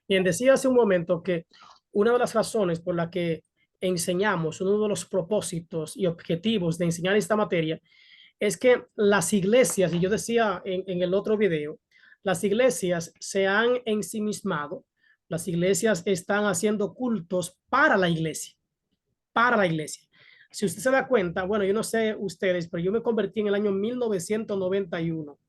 Bien, decía hace un momento que una de las razones por la que enseñamos, uno de los propósitos y objetivos de enseñar esta materia, es que las iglesias, y yo decía en el otro video, las iglesias se han ensimismado, las iglesias están haciendo cultos para la iglesia, para la iglesia. Si usted se da cuenta, bueno, yo no sé ustedes, pero yo me convertí en el año 1991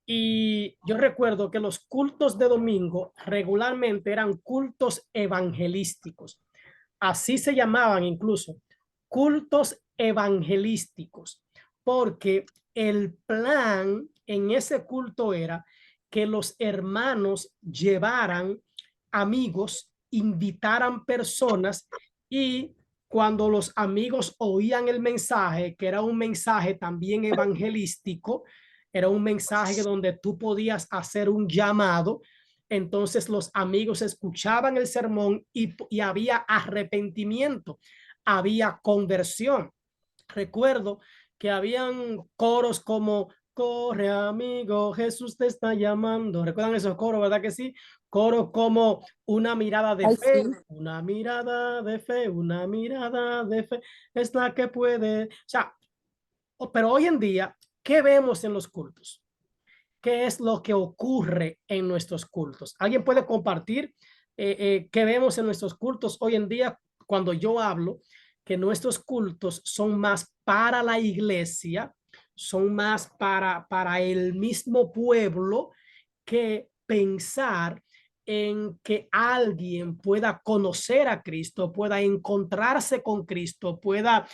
y yo recuerdo que los cultos de domingo regularmente eran cultos evangelísticos. Así se llamaban incluso, cultos evangelísticos, porque el plan en ese culto era que los hermanos llevaran amigos, invitaran personas y cuando los amigos oían el mensaje, que era un mensaje también evangelístico, era un mensaje donde tú podías hacer un llamado. Entonces los amigos escuchaban el sermón y había arrepentimiento, había conversión. Recuerdo que habían coros como corre amigo, Jesús te está llamando. ¿Recuerdan esos coros, verdad que sí? Coros como una mirada de Ay, fe, sí. una mirada de fe, una mirada de fe es la que puede. O sea, pero hoy en día, ¿qué vemos en los cultos? ¿Qué es lo que ocurre en nuestros cultos? ¿Alguien puede compartir qué vemos en nuestros cultos hoy en día cuando yo hablo que nuestros cultos son más para la iglesia, son más para el mismo pueblo que pensar en que alguien pueda conocer a Cristo, pueda encontrarse con Cristo, pueda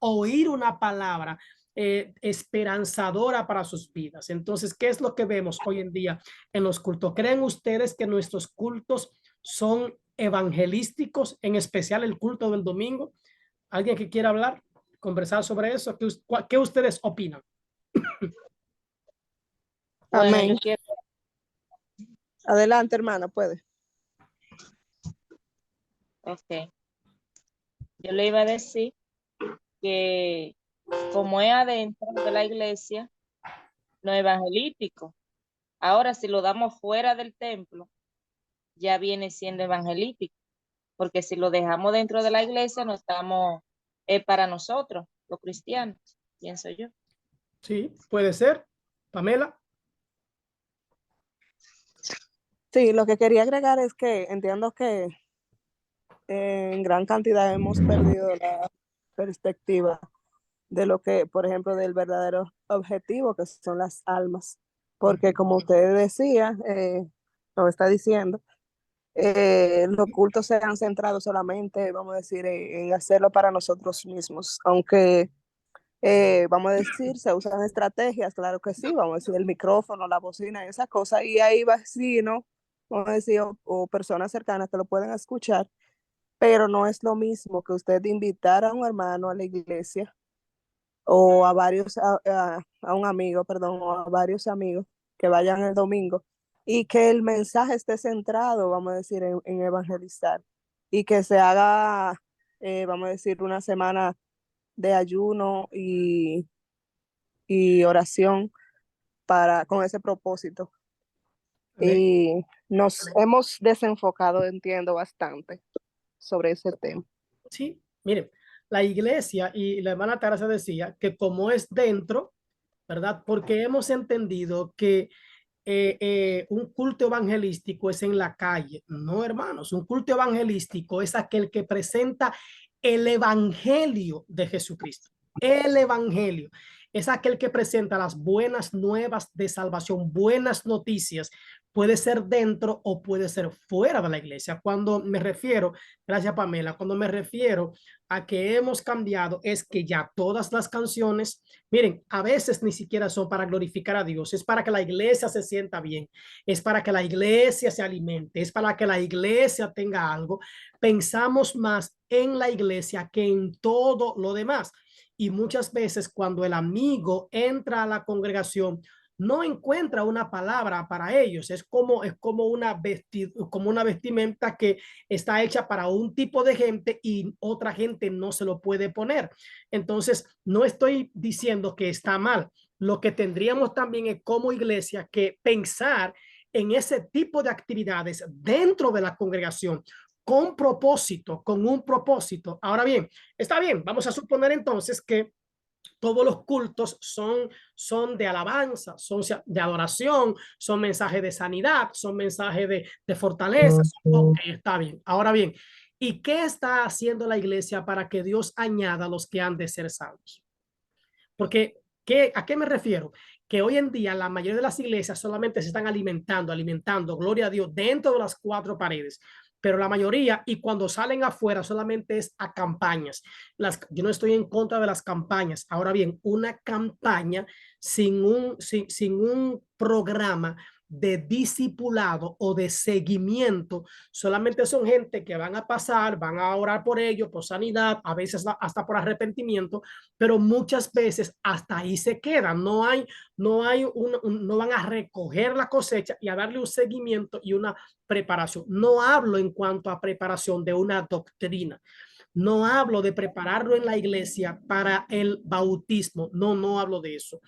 oír una palabra esperanzadora para sus vidas? Entonces, ¿qué es lo que vemos hoy en día en los cultos? ¿Creen ustedes que nuestros cultos son evangelísticos, en especial el culto del domingo? ¿Alguien que quiera hablar, conversar sobre eso? ¿Qué ustedes opinan? Bueno, Amén. yo quiero, Adelante, hermana, puede. ok, yo le iba a decir que como es adentro de la iglesia, no es evangelístico. Ahora, si lo damos fuera del templo, ya viene siendo evangelístico, porque si lo dejamos dentro de la iglesia, no estamos, para nosotros, los cristianos, pienso yo. Sí, puede ser. Pamela. Sí, lo que quería agregar es que entiendo que en gran cantidad hemos perdido la perspectiva de lo que, por ejemplo, del verdadero objetivo, que son las almas. Porque como usted decía, lo está diciendo, los cultos se han centrado solamente, vamos a decir, en hacerlo para nosotros mismos, aunque vamos a decir, se usan estrategias, claro que sí, vamos a decir el micrófono, la bocina, esa cosa, y hay vecinos, vamos a decir, o personas cercanas que lo pueden escuchar, pero no es lo mismo que usted invitar a un hermano a la iglesia o a varios, a un amigo, perdón, o a varios amigos que vayan el domingo y que el mensaje esté centrado, vamos a decir, en evangelizar y que se haga, vamos a decir, una semana de ayuno y oración con ese propósito. Amén. Y nos hemos desenfocado, entiendo, bastante sobre ese tema. Sí, miren, la iglesia y la hermana Teresa decía que como es dentro, ¿verdad? Porque hemos entendido que un culto evangelístico es en la calle. No, hermanos, un culto evangelístico es aquel que presenta el evangelio de Jesucristo. El evangelio es aquel que presenta las buenas nuevas de salvación, buenas noticias. Puede ser dentro o puede ser fuera de la iglesia. Cuando me refiero, gracias Pamela, cuando me refiero a que hemos cambiado es que ya todas las canciones, miren, a veces ni siquiera son para glorificar a Dios, es para que la iglesia se sienta bien, es para que la iglesia se alimente, es para que la iglesia tenga algo. Pensamos más en la iglesia que en todo lo demás. Y muchas veces cuando el amigo entra a la congregación, no encuentra una palabra para ellos. Como una vestimenta que está hecha para un tipo de gente y otra gente no se lo puede poner. Entonces, no estoy diciendo que está mal. Lo que tendríamos también es como iglesia que pensar en ese tipo de actividades dentro de la congregación con propósito, con un propósito. Ahora bien, está bien, vamos a suponer entonces que todos los cultos son de alabanza, son de adoración, son mensajes de sanidad, son mensajes de fortaleza. Ok, está bien. Ahora bien, ¿y qué está haciendo la iglesia para que Dios añada a los que han de ser salvos? Porque, ¿a qué me refiero? Que hoy en día la mayoría de las iglesias solamente se están alimentando, gloria a Dios, dentro de las cuatro paredes. Pero la mayoría, y cuando salen afuera, solamente es a campañas. Yo no estoy en contra de las campañas. Ahora bien, una campaña sin un programa de discipulado o de seguimiento, solamente son gente que van a pasar, van a orar por ellos, por sanidad, a veces hasta por arrepentimiento, pero muchas veces hasta ahí se quedan. No van a recoger la cosecha y a darle un seguimiento y una preparación. No hablo en cuanto a preparación de una doctrina. No hablo de prepararlo en la iglesia para el bautismo. No hablo de eso.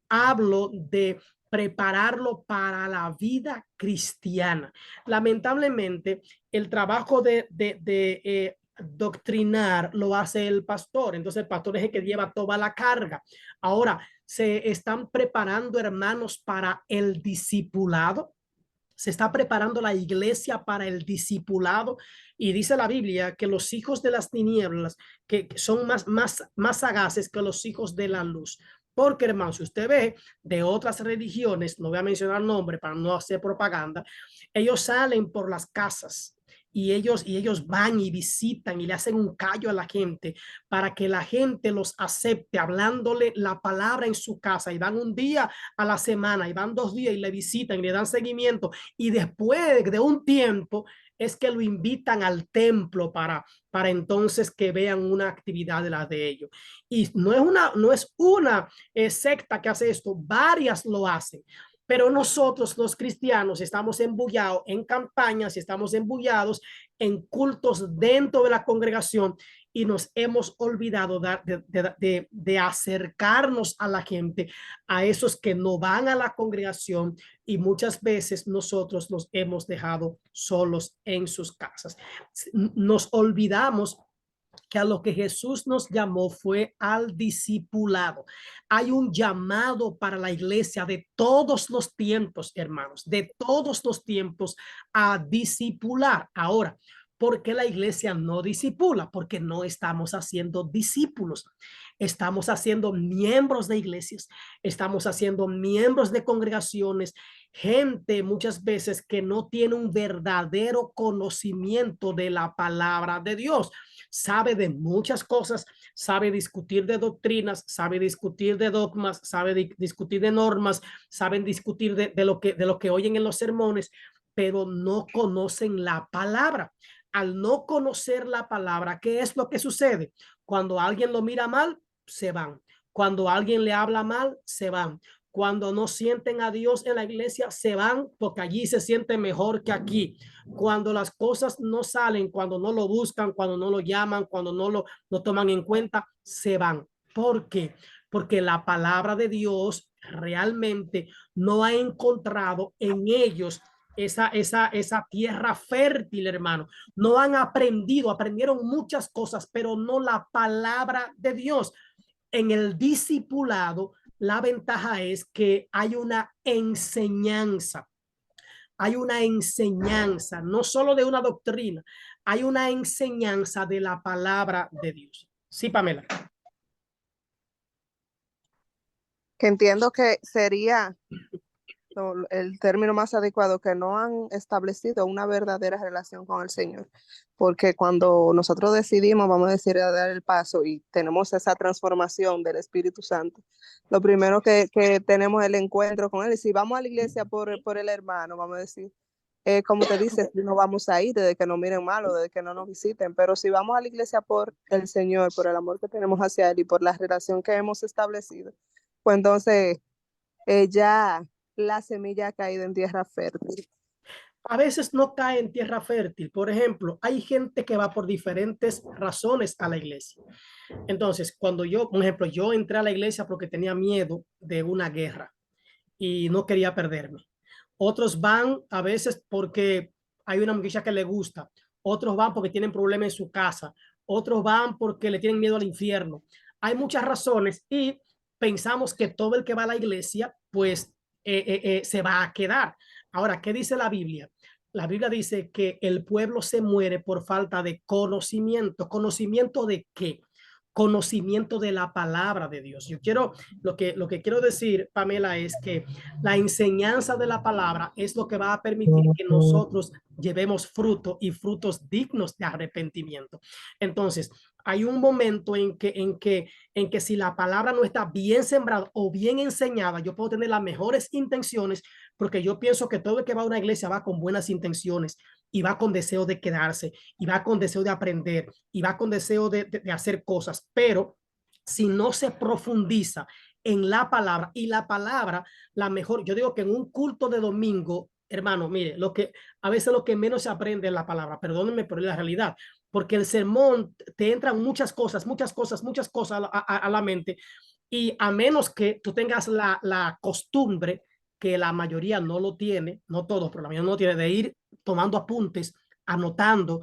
Hablo de prepararlo para la vida cristiana. Lamentablemente, el trabajo de doctrinar lo hace el pastor. Entonces el pastor es el que lleva toda la carga. Ahora, se están preparando, hermanos, para el discipulado. Se está preparando la iglesia para el discipulado, y dice la Biblia que los hijos de las tinieblas que son más sagaces que los hijos de la luz. Porque, hermano, si usted ve de otras religiones, no voy a mencionar nombre para no hacer propaganda, ellos salen por las casas y ellos van y visitan y le hacen un callo a la gente para que la gente los acepte, hablándole la palabra en su casa, y van un día a la semana y van 2 días y le visitan y le dan seguimiento, y después de un tiempo es que lo invitan al templo para entonces que vean una actividad de las de ellos. Y no es una secta que hace esto, varias lo hacen. Pero nosotros los cristianos estamos embullados en campañas y estamos embullados en cultos dentro de la congregación, y nos hemos olvidado de acercarnos a la gente, a esos que no van a la congregación, y muchas veces nosotros los hemos dejado solos en sus casas. Nos olvidamos que a lo que Jesús nos llamó fue al discipulado. Hay un llamado para la iglesia de todos los tiempos, hermanos, de todos los tiempos, a discipular. Ahora, ¿por qué la iglesia no discipula? Porque no estamos haciendo discípulos. Estamos haciendo miembros de iglesias, estamos haciendo miembros de congregaciones, gente muchas veces que no tiene un verdadero conocimiento de la palabra de Dios. Sabe de muchas cosas, sabe discutir de doctrinas, sabe discutir de dogmas, sabe discutir de normas, saben discutir de lo que oyen en los sermones, pero no conocen la palabra. Al no conocer la palabra, ¿qué es lo que sucede? Cuando alguien lo mira mal, se van. Cuando alguien le habla mal, se van. Cuando no sienten a Dios en la iglesia, se van porque allí se siente mejor que aquí. Cuando las cosas no salen, cuando no lo buscan, cuando no lo llaman, cuando no lo toman en cuenta, se van. ¿Por qué? Porque la palabra de Dios realmente no ha encontrado en ellos esa tierra fértil, hermano. No han aprendieron muchas cosas, pero no la palabra de Dios. En el discipulado, la ventaja es que hay una enseñanza, no solo de una doctrina, hay una enseñanza de la palabra de Dios. Sí, Pamela. Que entiendo que sería el término más adecuado, que no han establecido una verdadera relación con el Señor, porque cuando nosotros decidimos, vamos a decir, a dar el paso y tenemos esa transformación del Espíritu Santo, lo primero que tenemos es el encuentro con Él. Y si vamos a la iglesia por el hermano, vamos a decir, como te dice, no vamos a ir desde que nos miren mal o desde que no nos visiten, pero si vamos a la iglesia por el Señor, por el amor que tenemos hacia Él y por la relación que hemos establecido, pues entonces ya la semilla ha caído en tierra fértil. A veces no cae en tierra fértil. Por ejemplo, hay gente que va por diferentes razones a la iglesia. Entonces, cuando por ejemplo, yo entré a la iglesia porque tenía miedo de una guerra y no quería perderme. Otros van a veces porque hay una muchacha que le gusta. Otros van porque tienen problemas en su casa. Otros van porque le tienen miedo al infierno. Hay muchas razones y pensamos que todo el que va a la iglesia, pues se va a quedar. Ahora, ¿qué dice la Biblia? La Biblia dice que el pueblo se muere por falta de conocimiento. ¿Conocimiento de qué? Conocimiento de la palabra de Dios. Yo quiero, lo que quiero decir, Pamela, es que la enseñanza de la palabra es lo que va a permitir que nosotros llevemos fruto y frutos dignos de arrepentimiento. Entonces, hay un momento en que si la palabra no está bien sembrada o bien enseñada, yo puedo tener las mejores intenciones, porque yo pienso que todo el que va a una iglesia va con buenas intenciones y va con deseo de quedarse y va con deseo de aprender y va con deseo de hacer cosas, pero si no se profundiza en la palabra, y la palabra, la mejor, yo digo que en un culto de domingo, hermano, mire, a veces lo que menos se aprende es la palabra, perdónenme, pero es la realidad, porque el sermón te entran muchas cosas a la mente, y a menos que tú tengas la costumbre, que la mayoría no lo tiene, no todos, pero la mayoría no lo tiene, de ir tomando apuntes, anotando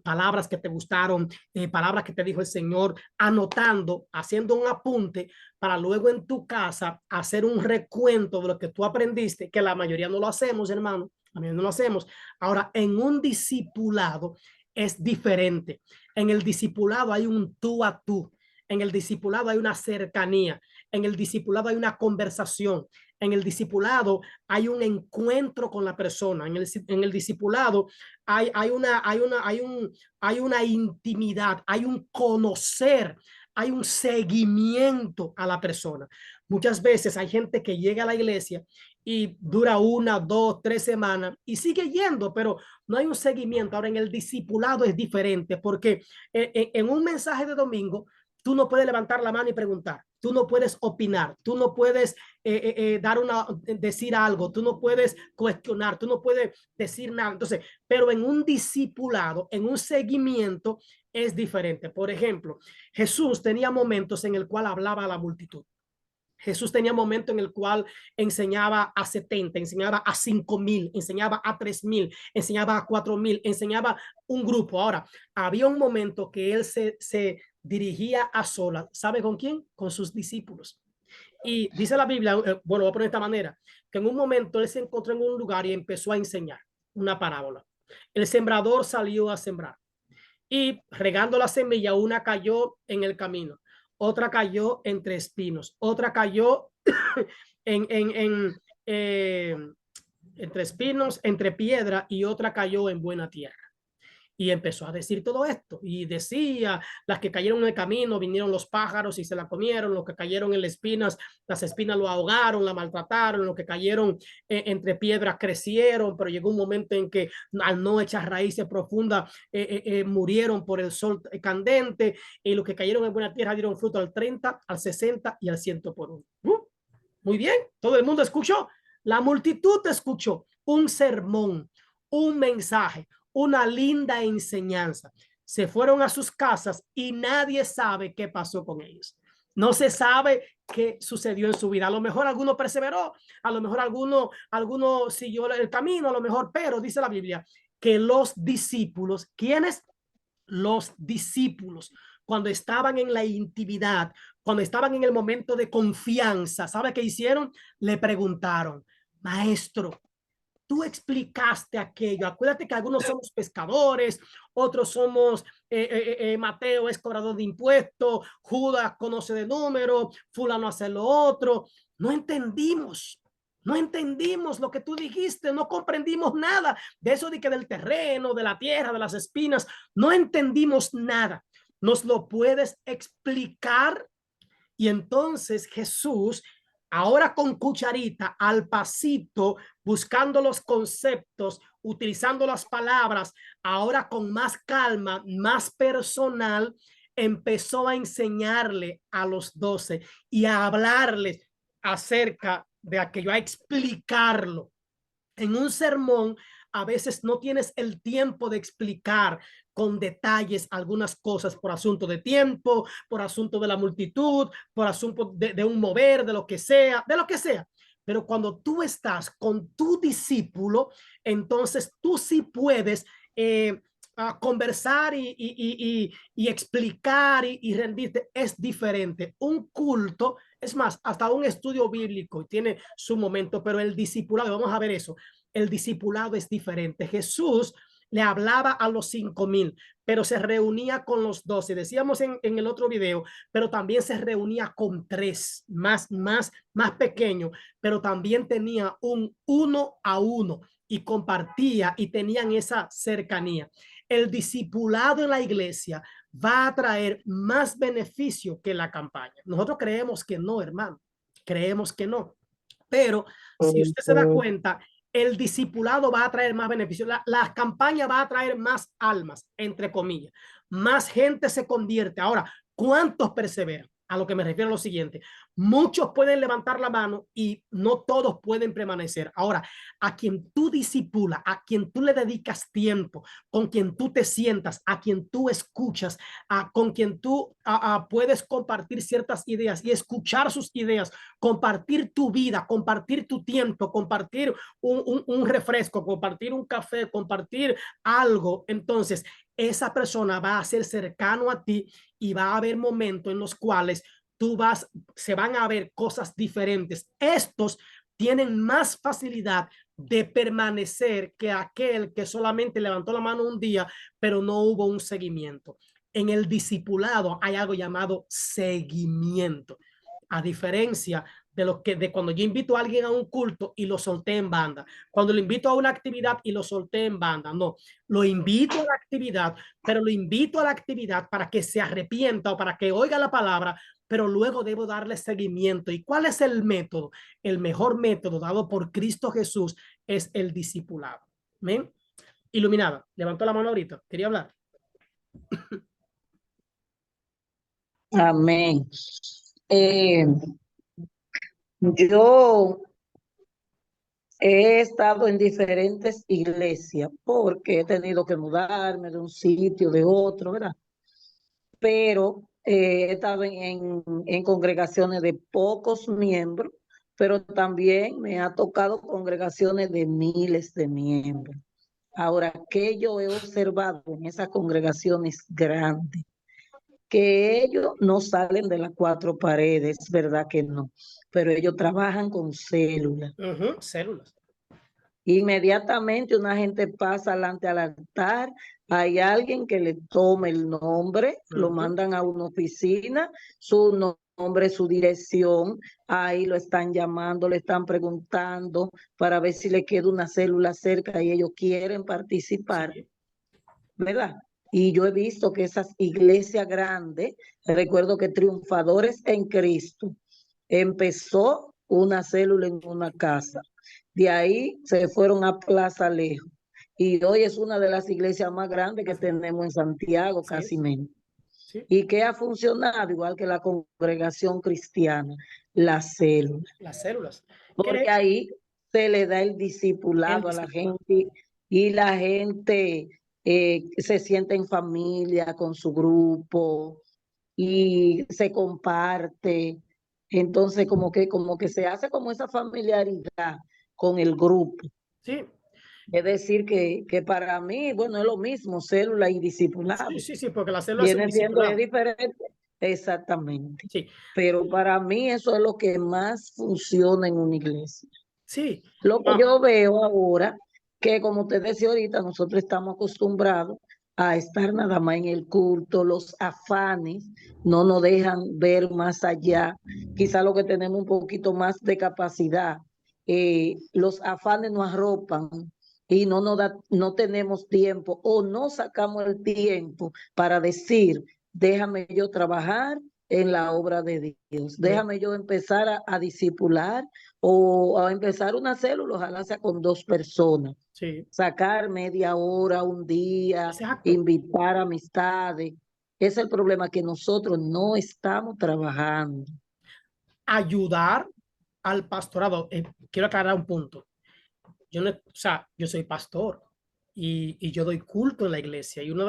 palabras que te gustaron, palabras que te dijo el Señor, anotando, haciendo un apunte para luego en tu casa hacer un recuento de lo que tú aprendiste, que la mayoría no lo hacemos, hermano, la mayoría no lo hacemos. Ahora, en un discipulado es diferente. En el discipulado hay un tú a tú. En el discipulado hay una cercanía. En el discipulado hay una conversación. En el discipulado hay un encuentro con la persona. En el discipulado hay una intimidad, hay un conocer, hay un seguimiento a la persona. Muchas veces hay gente que llega a la iglesia y dura 1, 2, 3 semanas y sigue yendo, pero no hay un seguimiento. Ahora en el discipulado es diferente, porque en un mensaje de domingo tú no puedes levantar la mano y preguntar, tú no puedes opinar, tú no puedes decir algo, tú no puedes cuestionar, tú no puedes decir nada. Entonces, pero en un discipulado, en un seguimiento, es diferente. Por ejemplo, Jesús tenía momentos en el cual hablaba a la multitud. Jesús tenía momentos en el cual enseñaba a 70, enseñaba a 5,000, enseñaba a 3,000, enseñaba a 4,000, enseñaba un grupo. Ahora, había un momento que él se dirigía a solas. ¿Sabe con quién? Con sus discípulos. Y dice la Biblia, bueno, voy a poner de esta manera, que en un momento él se encontró en un lugar y empezó a enseñar una parábola. El sembrador salió a sembrar y regando la semilla, una cayó en el camino, otra cayó entre espinos, otra cayó en, en, en eh, entre espinos, entre piedra, y otra cayó en buena tierra. Y empezó a decir todo esto y decía, las que cayeron en el camino, vinieron los pájaros y se la comieron, los que cayeron en las espinas lo ahogaron, la maltrataron, los que cayeron entre piedras crecieron, pero llegó un momento en que al no echar raíces profundas murieron por el sol candente, y los que cayeron en buena tierra dieron fruto al 30, al 60 y al 100 por uno. Muy bien, todo el mundo escuchó, la multitud escuchó un sermón, un mensaje, una linda enseñanza. Se fueron a sus casas y nadie sabe qué pasó con ellos. No se sabe qué sucedió en su vida. A lo mejor alguno perseveró, a lo mejor alguno siguió el camino, a lo mejor, pero dice la Biblia que los discípulos, ¿quiénes? Los discípulos, cuando estaban en la intimidad, cuando estaban en el momento de confianza, ¿sabe qué hicieron? Le preguntaron, maestro, tú explicaste aquello. Acuérdate que algunos somos pescadores, otros somos, Mateo es cobrador de impuestos, Judas conoce de números, fulano hace lo otro. No entendimos. No entendimos lo que tú dijiste, no comprendimos nada de eso de que del terreno, de la tierra, de las espinas, no entendimos nada. ¿Nos lo puedes explicar? Y entonces Jesús, ahora con cucharita, al pasito, buscando los conceptos, utilizando las palabras, ahora con más calma, más personal, empezó a enseñarle a los 12 y a hablarles acerca de aquello, a explicarlo. En un sermón a veces no tienes el tiempo de explicar con detalles algunas cosas por asunto de tiempo, por asunto de la multitud, por asunto de un mover, de lo que sea, pero cuando tú estás con tu discípulo, entonces tú sí puedes a conversar y explicar y rendirte. Es diferente. Un culto, es más, hasta un estudio bíblico tiene su momento, pero el discipulado, vamos a ver eso, el discipulado es diferente. Jesús le hablaba a los 5,000, pero se reunía con los 12. Decíamos en el otro video, pero también se reunía con 3 más pequeño, pero también tenía un 1 a 1 y compartía y tenían esa cercanía. El discipulado en la iglesia va a traer más beneficio que la campaña. Nosotros creemos que no, hermano, creemos que no. Pero si usted se da cuenta, el discipulado va a traer más beneficios. La campaña va a traer más almas, entre comillas. Más gente se convierte. Ahora, ¿cuántos perseveran? A lo que me refiero a lo siguiente. Muchos pueden levantar la mano y no todos pueden permanecer. Ahora, a quien tú discipulas, a quien tú le dedicas tiempo, con quien tú te sientas, a quien tú escuchas, con quien tú puedes compartir ciertas ideas y escuchar sus ideas, compartir tu vida, compartir tu tiempo, compartir un refresco, compartir un café, compartir algo. Entonces, esa persona va a ser cercano a ti y va a haber momentos en los cuales se van a ver cosas diferentes. Estos tienen más facilidad de permanecer que aquel que solamente levantó la mano un día, pero no hubo un seguimiento. En el discipulado hay algo llamado seguimiento, a diferencia de cuando yo invito a alguien a un culto y lo solté en banda, cuando lo invito a una actividad y lo solté en banda. No, lo invito a la actividad, pero lo invito a la actividad para que se arrepienta o para que oiga la palabra, pero luego debo darle seguimiento. ¿Y cuál es el método? El mejor método dado por Cristo Jesús es el discipulado. ¿Ven? Iluminada, levantó la mano ahorita, quería hablar. Amén. Yo he estado en diferentes iglesias porque he tenido que mudarme de un sitio, de otro, ¿verdad? Pero he estado en congregaciones de pocos miembros, pero también me ha tocado congregaciones de miles de miembros. Ahora, ¿qué yo he observado en esas congregaciones grandes? Que ellos no salen de las 4 paredes, verdad que no, pero ellos trabajan con células. Células. Inmediatamente una gente pasa delante al altar, hay alguien que le tome el nombre, lo mandan a una oficina, su nombre, su dirección, ahí lo están llamando, le están preguntando para ver si le queda una célula cerca y ellos quieren participar, sí, ¿verdad? Y yo he visto que esas iglesias grandes, recuerdo que Triunfadores en Cristo empezó una célula en una casa. De ahí se fueron a Plaza Alejo. Y hoy es una de las iglesias más grandes que tenemos en Santiago, casi menos. Sí. Y que ha funcionado igual que la congregación cristiana, las células. Las células. Porque ahí se le da el discipulado a la gente y la gente se siente en familia con su grupo y se comparte. Entonces como que se hace como esa familiaridad con el grupo. Sí. Es decir que para mí, bueno, es lo mismo, célula y discipulado. Sí, porque la célula viene siendo diferente. Exactamente. Sí. Pero para mí eso es lo que más funciona en una iglesia. Sí. Lo que yo veo ahora, que como te decía ahorita, nosotros estamos acostumbrados a estar nada más en el culto, los afanes no nos dejan ver más allá. Quizá lo que tenemos un poquito más de capacidad, los afanes nos arropan y no tenemos tiempo o no sacamos el tiempo para decir, déjame yo trabajar en la obra de Dios, déjame yo empezar a discipular o a empezar una célula, ojalá sea con 2 personas. Sí. Sacar media hora, un día, exacto, invitar amistades. Ese es el problema, que nosotros no estamos trabajando. Ayudar al pastorado. Quiero aclarar un punto. Yo soy pastor y yo doy culto en la iglesia. Y una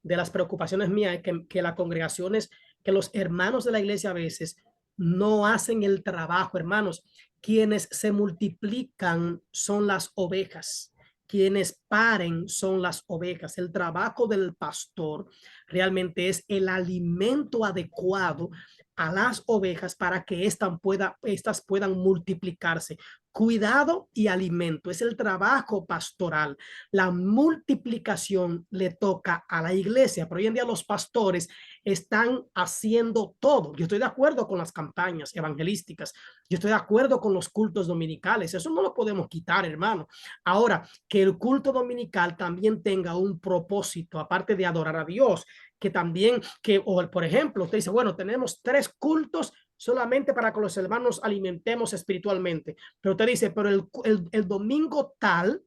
de las preocupaciones mías es que las congregaciones, que los hermanos de la iglesia a veces no hacen el trabajo, hermanos. Quienes se multiplican son las ovejas. Quienes paren son las ovejas. El trabajo del pastor realmente es el alimento adecuado a las ovejas para que estas puedan multiplicarse. Cuidado y alimento es el trabajo pastoral. La multiplicación le toca a la iglesia, pero hoy en día los pastores están haciendo todo. Yo estoy de acuerdo con las campañas evangelísticas. Yo estoy de acuerdo con los cultos dominicales. Eso no lo podemos quitar, hermano. Ahora, que el culto dominical también tenga un propósito, aparte de adorar a Dios, que también, o por ejemplo, usted dice, bueno, tenemos 3 cultos solamente para que los hermanos alimentemos espiritualmente. Pero usted dice, pero el domingo tal,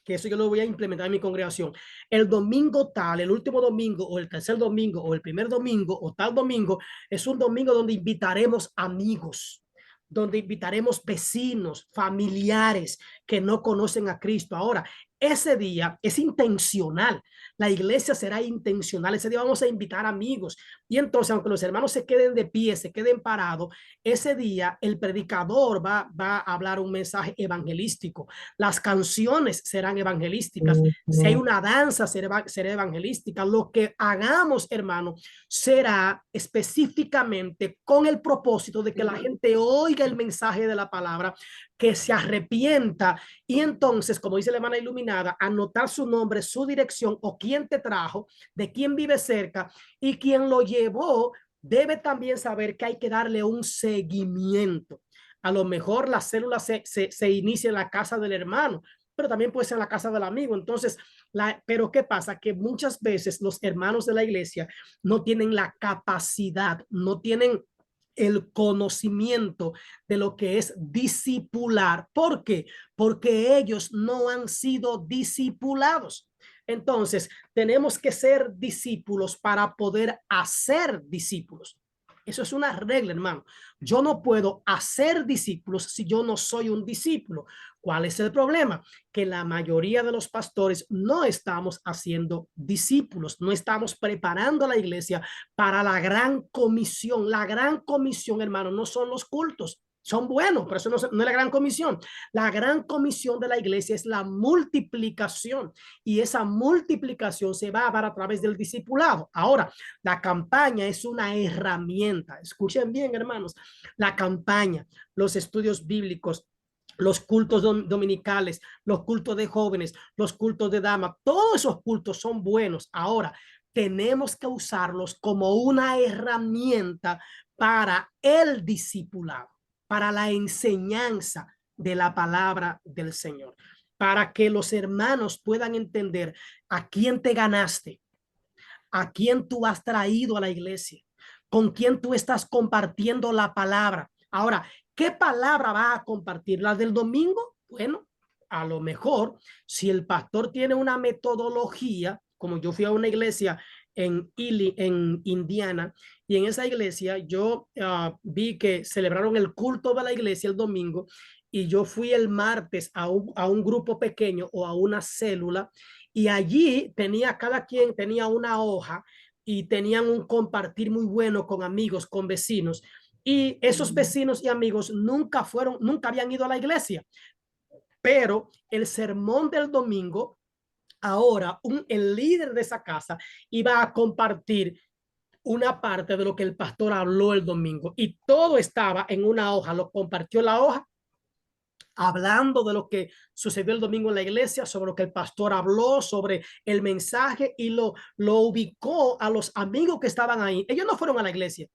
que eso yo lo voy a implementar en mi congregación, el domingo tal, el último domingo o el tercer domingo o el primer domingo o tal domingo, es un domingo donde invitaremos amigos, donde invitaremos vecinos, familiares que no conocen a Cristo. Ahora, ese día es intencional. La iglesia será intencional. Ese día vamos a invitar amigos. Y entonces, aunque los hermanos se queden de pie, se queden parados, ese día el predicador va a hablar un mensaje evangelístico. Las canciones serán evangelísticas. Si hay una danza, será evangelística. Lo que hagamos, hermano, será específicamente con el propósito de que la gente oiga el mensaje de la palabra, que se arrepienta y entonces, como dice la hermana iluminada, anotar su nombre, su dirección o quién te trajo, de quién vive cerca y quién lo llevó. Debe también saber que hay que darle un seguimiento. A lo mejor la célula se inicia en la casa del hermano, pero también puede ser en la casa del amigo. Entonces, pero ¿qué pasa? Que muchas veces los hermanos de la iglesia no tienen la capacidad, no tienen el conocimiento de lo que es discipular. ¿Por qué? Porque ellos no han sido discipulados. Entonces, tenemos que ser discípulos para poder hacer discípulos. Eso es una regla, hermano. Yo no puedo hacer discípulos si yo no soy un discípulo. ¿Cuál es el problema? Que la mayoría de los pastores no estamos haciendo discípulos, no estamos preparando a la iglesia para la gran comisión. La gran comisión, hermano, no son los cultos. Son buenos, pero eso no es la gran comisión. La gran comisión de la iglesia es la multiplicación y esa multiplicación se va a dar a través del discipulado. Ahora, la campaña es una herramienta. Escuchen bien, hermanos, la campaña, los estudios bíblicos, los cultos dominicales, los cultos de jóvenes, los cultos de damas, todos esos cultos son buenos. Ahora, tenemos que usarlos como una herramienta para el discipulado, para la enseñanza de la palabra del Señor, para que los hermanos puedan entender a quién te ganaste, a quién tú has traído a la iglesia, con quién tú estás compartiendo la palabra. Ahora, ¿qué palabra va a compartir? ¿La del domingo? Bueno, a lo mejor si el pastor tiene una metodología, como yo fui a una iglesia en Indiana, y en esa iglesia yo vi que celebraron el culto de la iglesia el domingo, y yo fui el martes a un grupo pequeño o a una célula, y allí cada quien tenía una hoja y tenían un compartir muy bueno con amigos, con vecinos. Y esos vecinos y amigos nunca habían ido a la iglesia, pero el sermón del domingo, ahora el líder de esa casa iba a compartir una parte de lo que el pastor habló el domingo y todo estaba en una hoja, lo compartió la hoja hablando de lo que sucedió el domingo en la iglesia, sobre lo que el pastor habló, sobre el mensaje y lo ubicó a los amigos que estaban ahí. Ellos no fueron a la iglesia,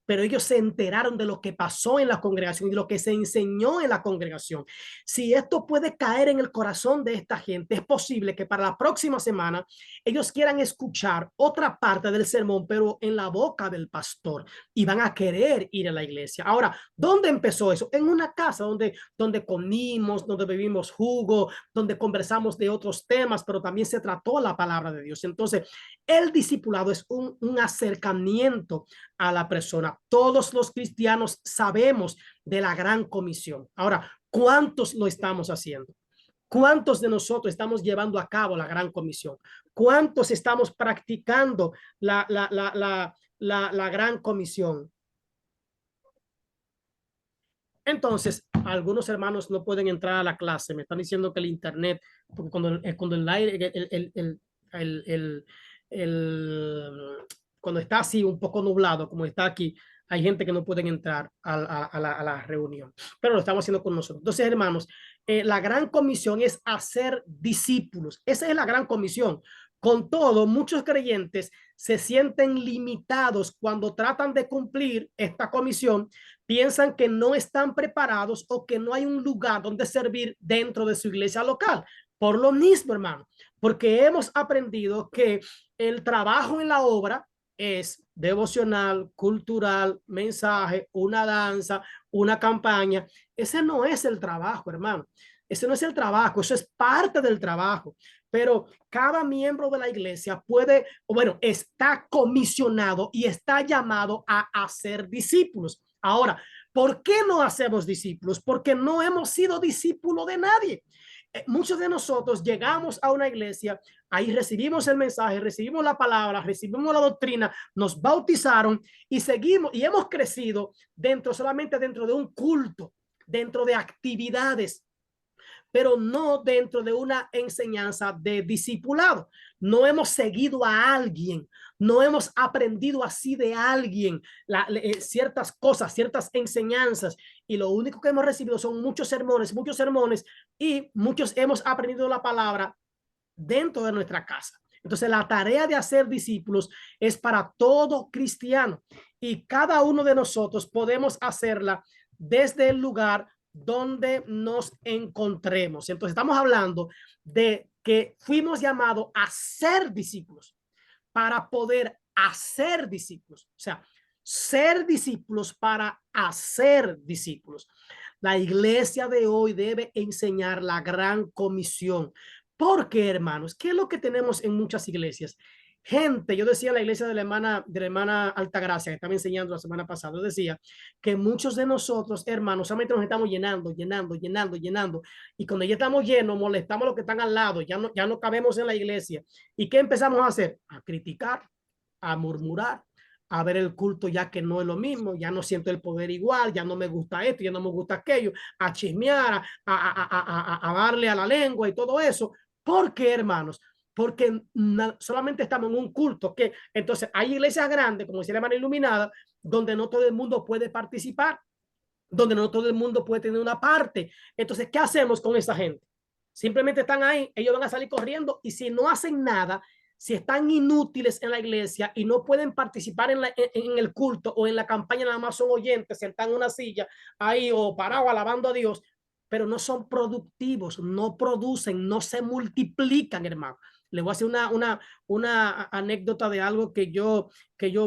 pero ellos se enteraron de lo que pasó en la congregación y de lo que se enseñó en la congregación. Si esto puede caer en el corazón de esta gente, es posible que para la próxima semana ellos quieran escuchar otra parte del sermón, pero en la boca del pastor, y van a querer ir a la iglesia. Ahora, ¿dónde empezó eso? En una casa donde comimos, donde bebimos jugo, donde conversamos de otros temas, pero también se trató la palabra de Dios. Entonces, el discipulado es un acercamiento a la persona. Todos los cristianos sabemos de la gran comisión. Ahora, ¿cuántos lo estamos haciendo? ¿Cuántos de nosotros estamos llevando a cabo la gran comisión? ¿Cuántos estamos practicando la gran comisión? Entonces, algunos hermanos no pueden entrar a la clase. Me están diciendo que el internet, porque cuando el aire, el, cuando está así un poco nublado, como está aquí, hay gente que no pueden entrar a la reunión, pero lo estamos haciendo con nosotros. Entonces, hermanos, la gran comisión es hacer discípulos. Esa es la gran comisión. Con todo, muchos creyentes se sienten limitados cuando tratan de cumplir esta comisión, piensan que no están preparados o que no hay un lugar donde servir dentro de su iglesia local. Por lo mismo, hermano, porque hemos aprendido que el trabajo en la obra es devocional, cultural, mensaje, una danza, una campaña. Ese no es el trabajo, hermano. Ese no es el trabajo, eso es parte del trabajo. Pero cada miembro de la iglesia puede, bueno, está comisionado y está llamado a hacer discípulos. Ahora, ¿por qué no hacemos discípulos? Porque no hemos sido discípulos de nadie. Muchos de nosotros llegamos a una iglesia, ahí recibimos el mensaje, recibimos la palabra, recibimos la doctrina, nos bautizaron y seguimos y hemos crecido solamente dentro de un culto, dentro de actividades, pero no dentro de una enseñanza de discipulado. No hemos seguido a alguien, no hemos aprendido así de alguien ciertas cosas, ciertas enseñanzas, y lo único que hemos recibido son muchos sermones, y muchos hemos aprendido la palabra dentro de nuestra casa. Entonces, la tarea de hacer discípulos es para todo cristiano, y cada uno de nosotros podemos hacerla desde el lugar donde nos encontremos. Entonces, estamos hablando de que fuimos llamados a ser discípulos para poder hacer discípulos. O sea, ser discípulos para hacer discípulos. La iglesia de hoy debe enseñar la gran comisión. Porque, hermanos, ¿qué es lo que tenemos en muchas iglesias? Gente, yo decía en la iglesia de la hermana Altagracia, que estaba enseñando la semana pasada, decía que muchos de nosotros, hermanos, solamente nos estamos llenando, y cuando ya estamos llenos, molestamos a los que están al lado, ya no cabemos en la iglesia. ¿Y qué empezamos a hacer? A criticar, a murmurar, a ver el culto ya que no es lo mismo, ya no siento el poder igual, ya no me gusta esto, ya no me gusta aquello, a chismear, a darle a la lengua y todo eso. ¿Por qué, hermanos? Porque solamente estamos en un culto, que entonces hay iglesias grandes, como decía la hermana Iluminada, donde no todo el mundo puede participar, donde no todo el mundo puede tener una parte. Entonces, ¿qué hacemos con esa gente? Simplemente están ahí, ellos van a salir corriendo, y si no hacen nada, si están inútiles en la iglesia y no pueden participar en el culto o en la campaña, nada más son oyentes, sentados en una silla ahí o parados alabando a Dios, pero no son productivos, no producen, no se multiplican, hermano. Le voy a hacer una anécdota de algo que yo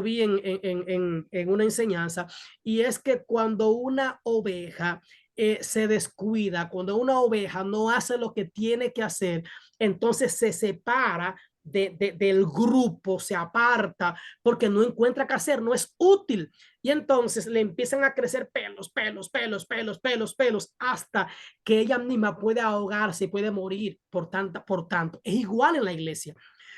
vi en una enseñanza, y es que cuando una oveja se descuida, cuando una oveja no hace lo que tiene que hacer, entonces se separa del grupo, se aparta porque no encuentra qué hacer, no es útil. Y entonces le empiezan a crecer pelos, hasta que ella misma puede ahogarse y puede morir por tanto. Es igual en la iglesia.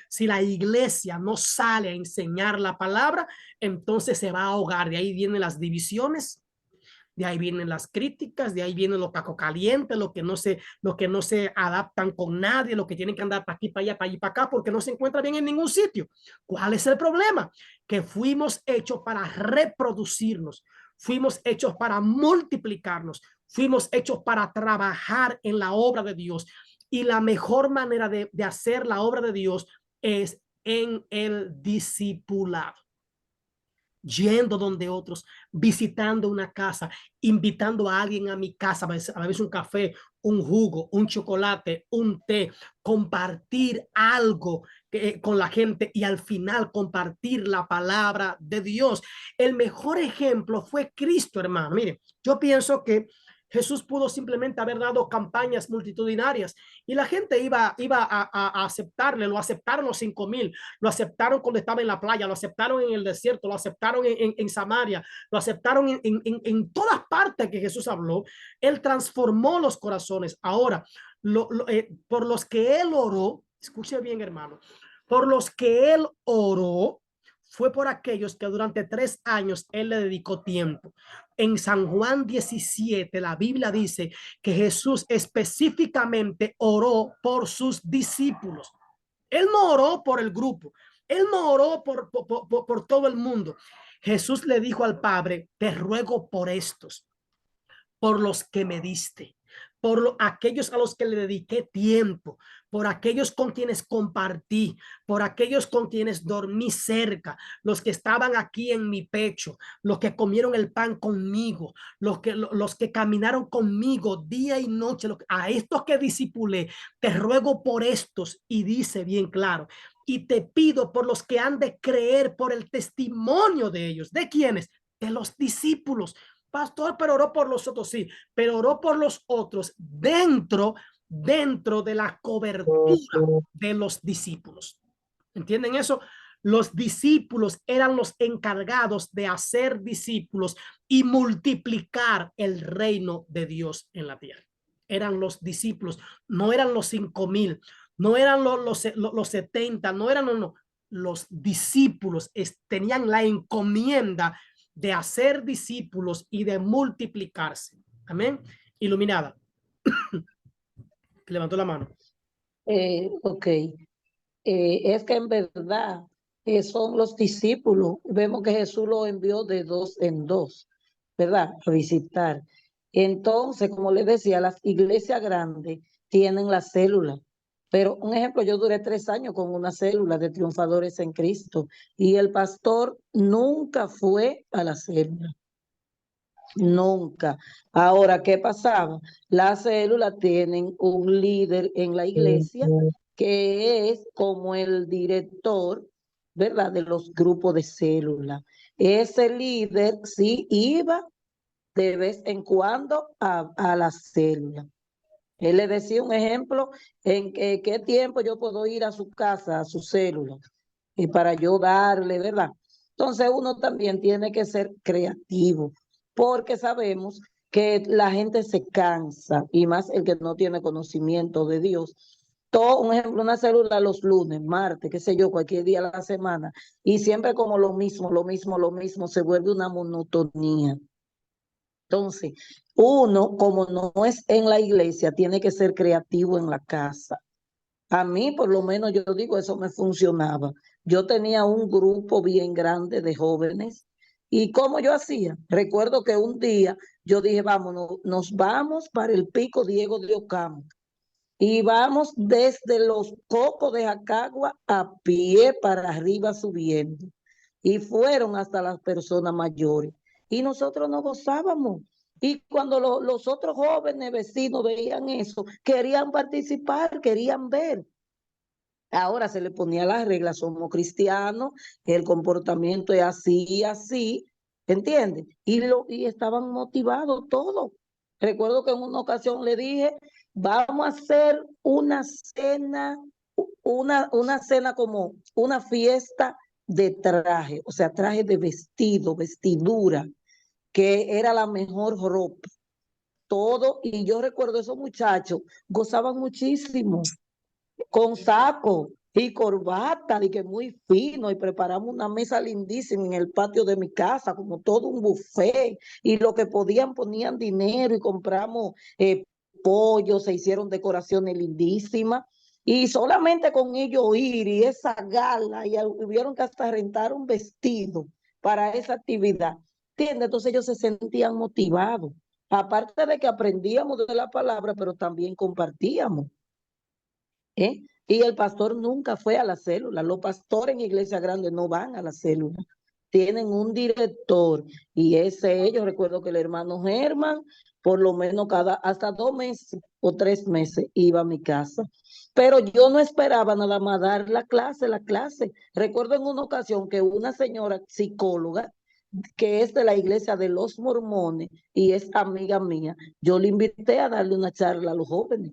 Si la iglesia no sale a enseñar la palabra, entonces se va a ahogar. De ahí vienen las divisiones, de ahí vienen las críticas, de ahí vienen los cacos calientes, los que no se adaptan con nadie, los que tienen que andar para aquí, para allá, para allí, para acá, porque no se encuentra bien en ningún sitio. ¿Cuál es el problema? Que fuimos hechos para reproducirnos, fuimos hechos para multiplicarnos, fuimos hechos para trabajar en la obra de Dios, y la mejor manera de hacer la obra de Dios es en el discipulado, yendo donde otros, visitando una casa, invitando a alguien a mi casa, a veces un café, un jugo, un chocolate, un té, compartir algo con la gente, y al final compartir la palabra de Dios. El mejor ejemplo fue Cristo, hermano. Mire, yo pienso que Jesús pudo simplemente haber dado campañas multitudinarias y la gente iba a aceptarle. Lo aceptaron los 5,000, lo aceptaron cuando estaba en la playa, lo aceptaron en el desierto, lo aceptaron en Samaria, lo aceptaron en todas partes que Jesús habló. Él transformó los corazones. Ahora, por los que él oró, escuche bien, hermano, por los que él oró fue por aquellos que durante 3 años él le dedicó tiempo. En San Juan 17, la Biblia dice que Jesús específicamente oró por sus discípulos. Él no oró por el grupo. Él no oró por todo el mundo. Jesús le dijo al Padre, te ruego por estos, por los que me diste, por aquellos a los que le dediqué tiempo, por aquellos con quienes compartí, por aquellos con quienes dormí cerca, los que estaban aquí en mi pecho, los que comieron el pan conmigo, los que caminaron conmigo día y noche, a estos que discipulé, te ruego por estos. Y dice bien claro, y te pido por los que han de creer por el testimonio de ellos. ¿De quiénes? De los discípulos. Pastor, pero oró por los otros, sí, pero oró por los otros dentro de la cobertura de los discípulos. ¿Entienden eso? Los discípulos eran los encargados de hacer discípulos y multiplicar el reino de Dios en la tierra. Eran los discípulos, no eran los 5,000, no eran los 70, no eran, no. Los discípulos tenían la encomienda de hacer discípulos y de multiplicarse. Amén. Iluminada. Levantó la mano. Ok. Es que en verdad son los discípulos. Vemos que Jesús los envió de 2 en 2, ¿verdad? A visitar. Entonces, como les decía, las iglesias grandes tienen la célula. Pero un ejemplo, yo duré 3 años con una célula de triunfadores en Cristo y el pastor nunca fue a la célula. Nunca. Ahora, ¿qué pasaba? Las células tienen un líder en la iglesia que es como el director, ¿verdad? De los grupos de célula. Ese líder sí iba de vez en cuando a la célula. Él le decía un ejemplo en qué tiempo yo puedo ir a su casa, a su célula, y para yo darle, ¿verdad? Entonces uno también tiene que ser creativo, porque sabemos que la gente se cansa, y más el que no tiene conocimiento de Dios. Todo, un ejemplo, una célula los lunes, martes, qué sé yo, cualquier día de la semana, y siempre como lo mismo, se vuelve una monotonía. Entonces, uno, como no es en la iglesia, tiene que ser creativo en la casa. A mí, por lo menos, yo digo, eso me funcionaba. Yo tenía un grupo bien grande de jóvenes. ¿Y cómo yo hacía? Recuerdo que un día yo dije, vámonos, nos vamos para el Pico Diego de Ocampo. Y vamos desde los Cocos de Jacagua a pie para arriba subiendo. Y fueron hasta las personas mayores. Y nosotros nos gozábamos. Y cuando los otros jóvenes vecinos veían eso, querían participar, querían ver. Ahora se le ponía las reglas, somos cristianos, el comportamiento es así, así, ¿entiendes? Y estaban motivados todos. Recuerdo que en una ocasión le dije, vamos a hacer una cena, una cena como una fiesta de traje, o sea, traje de vestido, vestidura, que era la mejor ropa, todo. Y yo recuerdo esos muchachos gozaban muchísimo con saco y corbata, y que muy fino, y preparamos una mesa lindísima en el patio de mi casa, como todo un buffet, y lo que podían ponían dinero y compramos pollo, se hicieron decoraciones lindísimas, y solamente con ello ir y esa gala, y tuvieron que hasta rentar un vestido para esa actividad, ¿entiendes? Entonces ellos se sentían motivados, aparte de que aprendíamos de la palabra, pero también compartíamos. ¿Eh? Y el pastor nunca fue a la célula. Los pastores en iglesia grande no van a la célula. Tienen un director y ellos, recuerdo que el hermano Germán, por lo menos hasta 2 meses o 3 meses iba a mi casa. Pero yo no esperaba nada más dar la clase. Recuerdo en una ocasión que una señora psicóloga, que es de la iglesia de los mormones y es amiga mía, yo le invité a darle una charla a los jóvenes.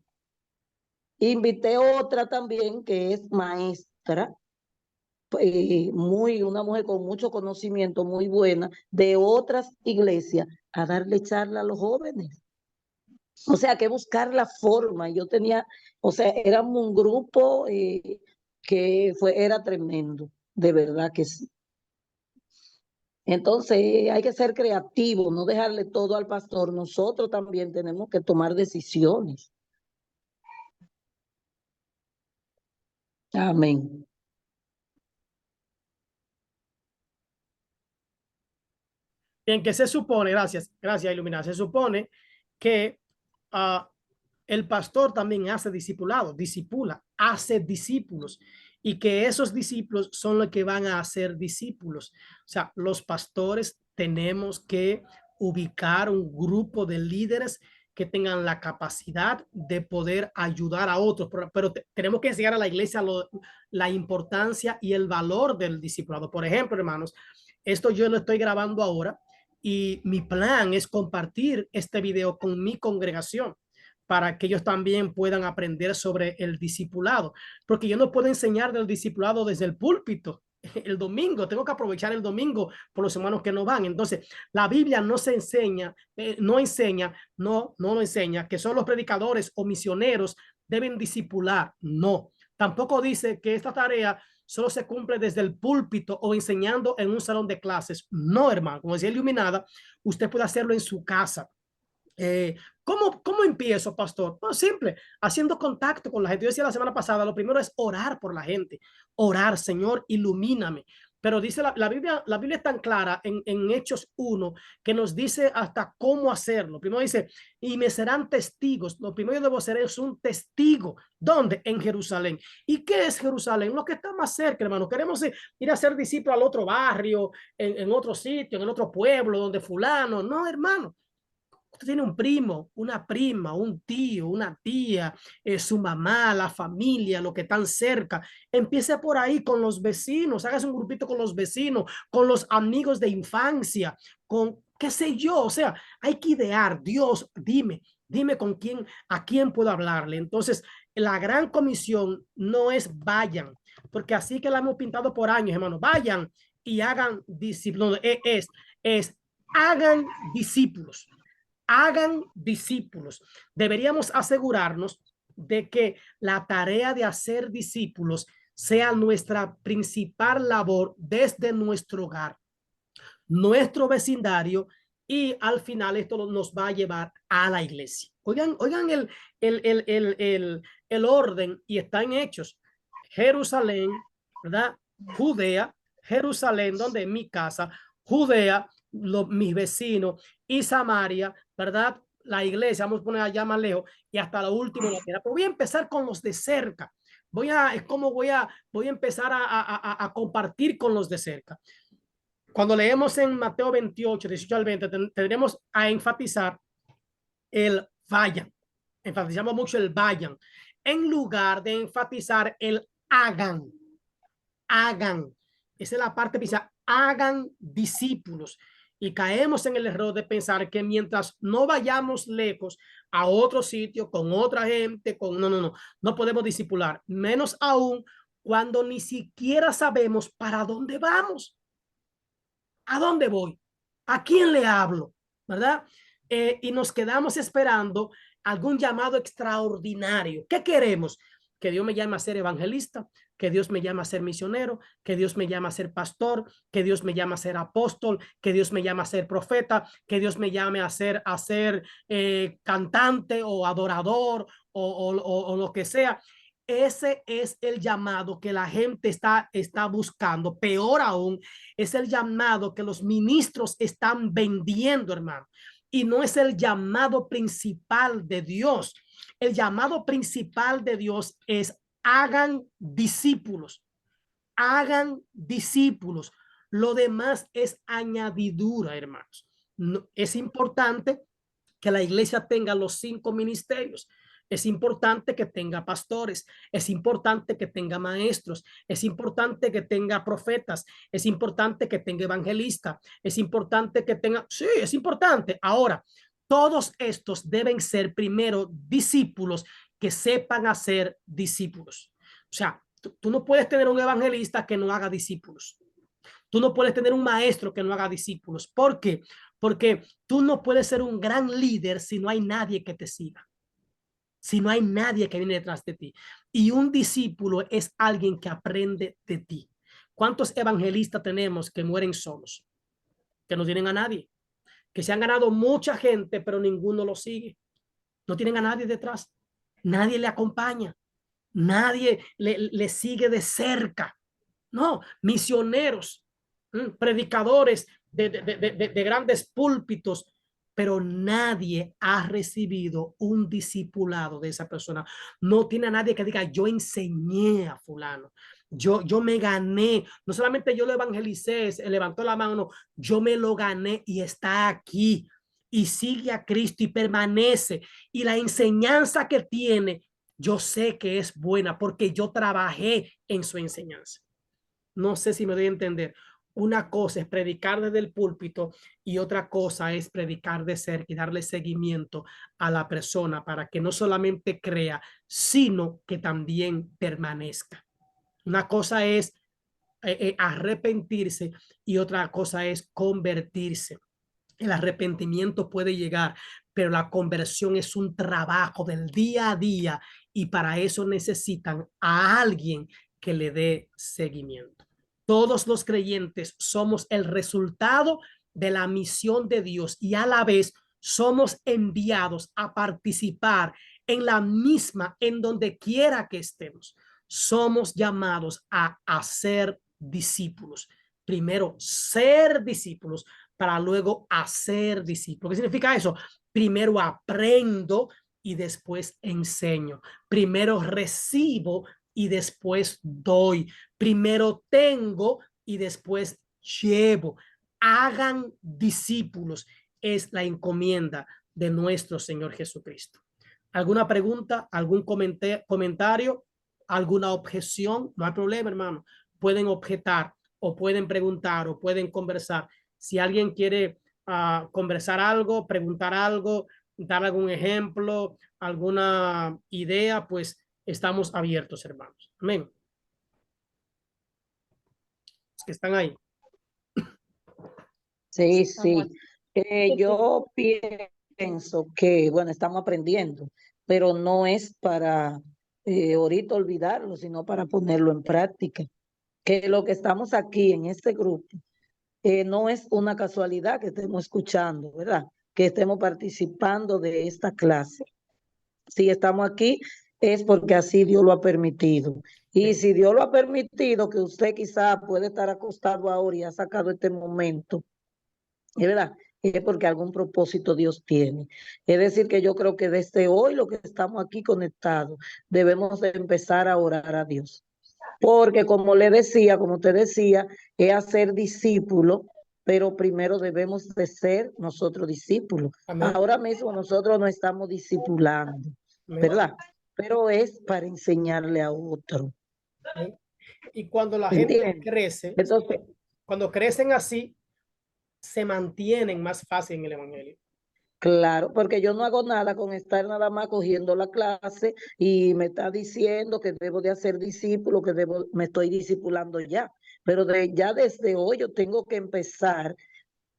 Invité otra también que es maestra, una mujer con mucho conocimiento, muy buena, de otras iglesias, a darle charla a los jóvenes. O sea, que buscar la forma. Yo tenía, o sea, éramos un grupo que era tremendo, de verdad que sí. Entonces hay que ser creativos, no dejarle todo al pastor. Nosotros también tenemos que tomar decisiones. Amén. Bien, que se supone, gracias Iluminada, se supone que ah, el pastor también hace discipulado, discipula, hace discípulos y que esos discípulos son los que van a hacer discípulos. O sea, los pastores tenemos que ubicar un grupo de líderes que tengan la capacidad de poder ayudar a otros, pero tenemos que enseñar a la iglesia la importancia y el valor del discipulado. Por ejemplo, hermanos, esto yo lo estoy grabando ahora y mi plan es compartir este video con mi congregación para que ellos también puedan aprender sobre el discipulado, porque yo no puedo enseñar del discipulado desde el púlpito. El domingo, tengo que aprovechar el domingo por los hermanos que no van. Entonces, la Biblia no se enseña, no lo enseña que son los predicadores o misioneros deben discipular. No, tampoco dice que esta tarea solo se cumple desde el púlpito o enseñando en un salón de clases. No, hermano, como decía Iluminada, usted puede hacerlo en su casa. ¿Cómo empiezo, pastor? Pues simple, haciendo contacto con la gente. Yo decía la semana pasada, lo primero es orar por la gente. Orar, Señor, ilumíname. Pero dice la Biblia es tan clara en Hechos 1 que nos dice hasta cómo hacerlo. Primero dice, y me serán testigos. Lo primero que debo ser es un testigo. ¿Dónde? En Jerusalén. ¿Y qué es Jerusalén? Lo que está más cerca, hermano. Queremos ir a ser discípulos al otro barrio, en otro sitio, en el otro pueblo, donde fulano. No, hermano. Usted tiene un primo, una prima, un tío, una tía, su mamá, la familia, lo que están cerca. Empiece por ahí con los vecinos, hágase un grupito con los vecinos, con los amigos de infancia, con qué sé yo. O sea, hay que idear. Dios, dime con quién, a quién puedo hablarle. Entonces, la gran comisión no es vayan, porque así que la hemos pintado por años, hermano. Vayan y hagan discípulos. Es hagan discípulos. Hagan discípulos. Deberíamos asegurarnos de que la tarea de hacer discípulos sea nuestra principal labor desde nuestro hogar, nuestro vecindario, y al final esto nos va a llevar a la iglesia. Oigan el orden, y está en Hechos. Jerusalén, ¿verdad? Judea, Jerusalén, donde es mi casa, Judea, mis vecinos, y Samaria, ¿verdad? La iglesia, vamos a poner allá más lejos, y hasta lo último la tierra. Pero voy a empezar con los de cerca. Voy a empezar a compartir con los de cerca. Cuando leemos en Mateo 28, 18 al 20, tendremos a enfatizar el vayan. Enfatizamos mucho el vayan, en lugar de enfatizar el hagan. Hagan. Esa es la parte que dice, hagan discípulos. Y caemos en el error de pensar que mientras no vayamos lejos a otro sitio, con otra gente, no podemos discipular. Menos aún cuando ni siquiera sabemos para dónde vamos. ¿A dónde voy? ¿A quién le hablo? ¿Verdad? Y nos quedamos esperando algún llamado extraordinario. ¿Qué queremos? Que Dios me llame a ser evangelista, que Dios me llame a ser misionero, que Dios me llame a ser pastor, que Dios me llame a ser apóstol, que Dios me llame a ser profeta, que Dios me llame a ser cantante o adorador o lo que sea. Ese es el llamado que la gente está buscando. Peor aún, es el llamado que los ministros están vendiendo, hermano. Y no es el llamado principal de Dios. El llamado principal de Dios es hagan discípulos. Hagan discípulos. Lo demás es añadidura, hermanos. No, es importante que la iglesia tenga los 5 ministerios. Es importante que tenga pastores, es importante que tenga maestros, es importante que tenga profetas, es importante que tenga evangelistas, es importante que tenga, sí, es importante. Ahora, todos estos deben ser primero discípulos que sepan hacer discípulos. O sea, tú no puedes tener un evangelista que no haga discípulos. Tú no puedes tener un maestro que no haga discípulos. ¿Por qué? Porque tú no puedes ser un gran líder si no hay nadie que te siga, si no hay nadie que viene detrás de ti. Y un discípulo es alguien que aprende de ti. ¿Cuántos evangelistas tenemos que mueren solos? que no tienen a nadie, que se han ganado mucha gente, pero ninguno lo sigue. No tienen a nadie detrás, nadie le acompaña, nadie le sigue de cerca. No, misioneros, predicadores de grandes púlpitos, pero nadie ha recibido un discipulado de esa persona. No tiene a nadie que diga, yo enseñé a fulano, yo me gané, no solamente yo lo evangelicé, se levantó la mano, no, yo me lo gané y está aquí y sigue a Cristo y permanece. Y la enseñanza que tiene, yo sé que es buena porque yo trabajé en su enseñanza. No sé si me doy a entender. Una cosa es predicar desde el púlpito y otra cosa es predicar de cerca y darle seguimiento a la persona para que no solamente crea, sino que también permanezca. Una cosa es arrepentirse y otra cosa es convertirse. El arrepentimiento puede llegar, pero la conversión es un trabajo del día a día y para eso necesitan a alguien que le dé seguimiento. Todos los creyentes somos el resultado de la misión de Dios y a la vez somos enviados a participar en la misma en donde quiera que estemos. Somos llamados a hacer discípulos. Primero, ser discípulos para luego hacer discípulos. ¿Qué significa eso? Primero aprendo y después enseño. Primero recibo y después doy. Primero tengo y después llevo. Hagan discípulos. Es la encomienda de nuestro Señor Jesucristo. ¿Alguna pregunta? ¿Algún comentario? ¿Alguna objeción? No hay problema, hermano. Pueden objetar o pueden preguntar o pueden conversar. Si alguien quiere conversar algo, preguntar algo, dar algún ejemplo, alguna idea, pues estamos abiertos, hermanos. Amén. Los que están ahí. Sí, sí. Yo pienso que, bueno, estamos aprendiendo, pero no es para ahorita olvidarlo, sino para ponerlo en práctica. Que lo que estamos aquí en este grupo no es una casualidad que estemos escuchando, ¿verdad? Que estemos participando de esta clase. Si estamos aquí es porque así Dios lo ha permitido. Y si Dios lo ha permitido, que usted quizá puede estar acostado ahora y ha sacado este momento, es verdad, es porque algún propósito Dios tiene. Es decir, que yo creo que desde hoy, lo que estamos aquí conectados, debemos de empezar a orar a Dios. Porque como le decía, como te decía, es hacer discípulos, pero primero debemos de ser nosotros discípulos. Amén. Ahora mismo nosotros no estamos discipulando, Amén. ¿verdad? Pero es para enseñarle a otro. Amén. Y cuando la gente ¿Entiendes? crece, Entonces, cuando crecen así, se mantienen más fácil en el evangelio. claro, porque yo no hago nada con estar nada más cogiendo la clase y me está diciendo que debo de hacer discípulo, que me estoy discipulando ya. Pero ya desde hoy yo tengo que empezar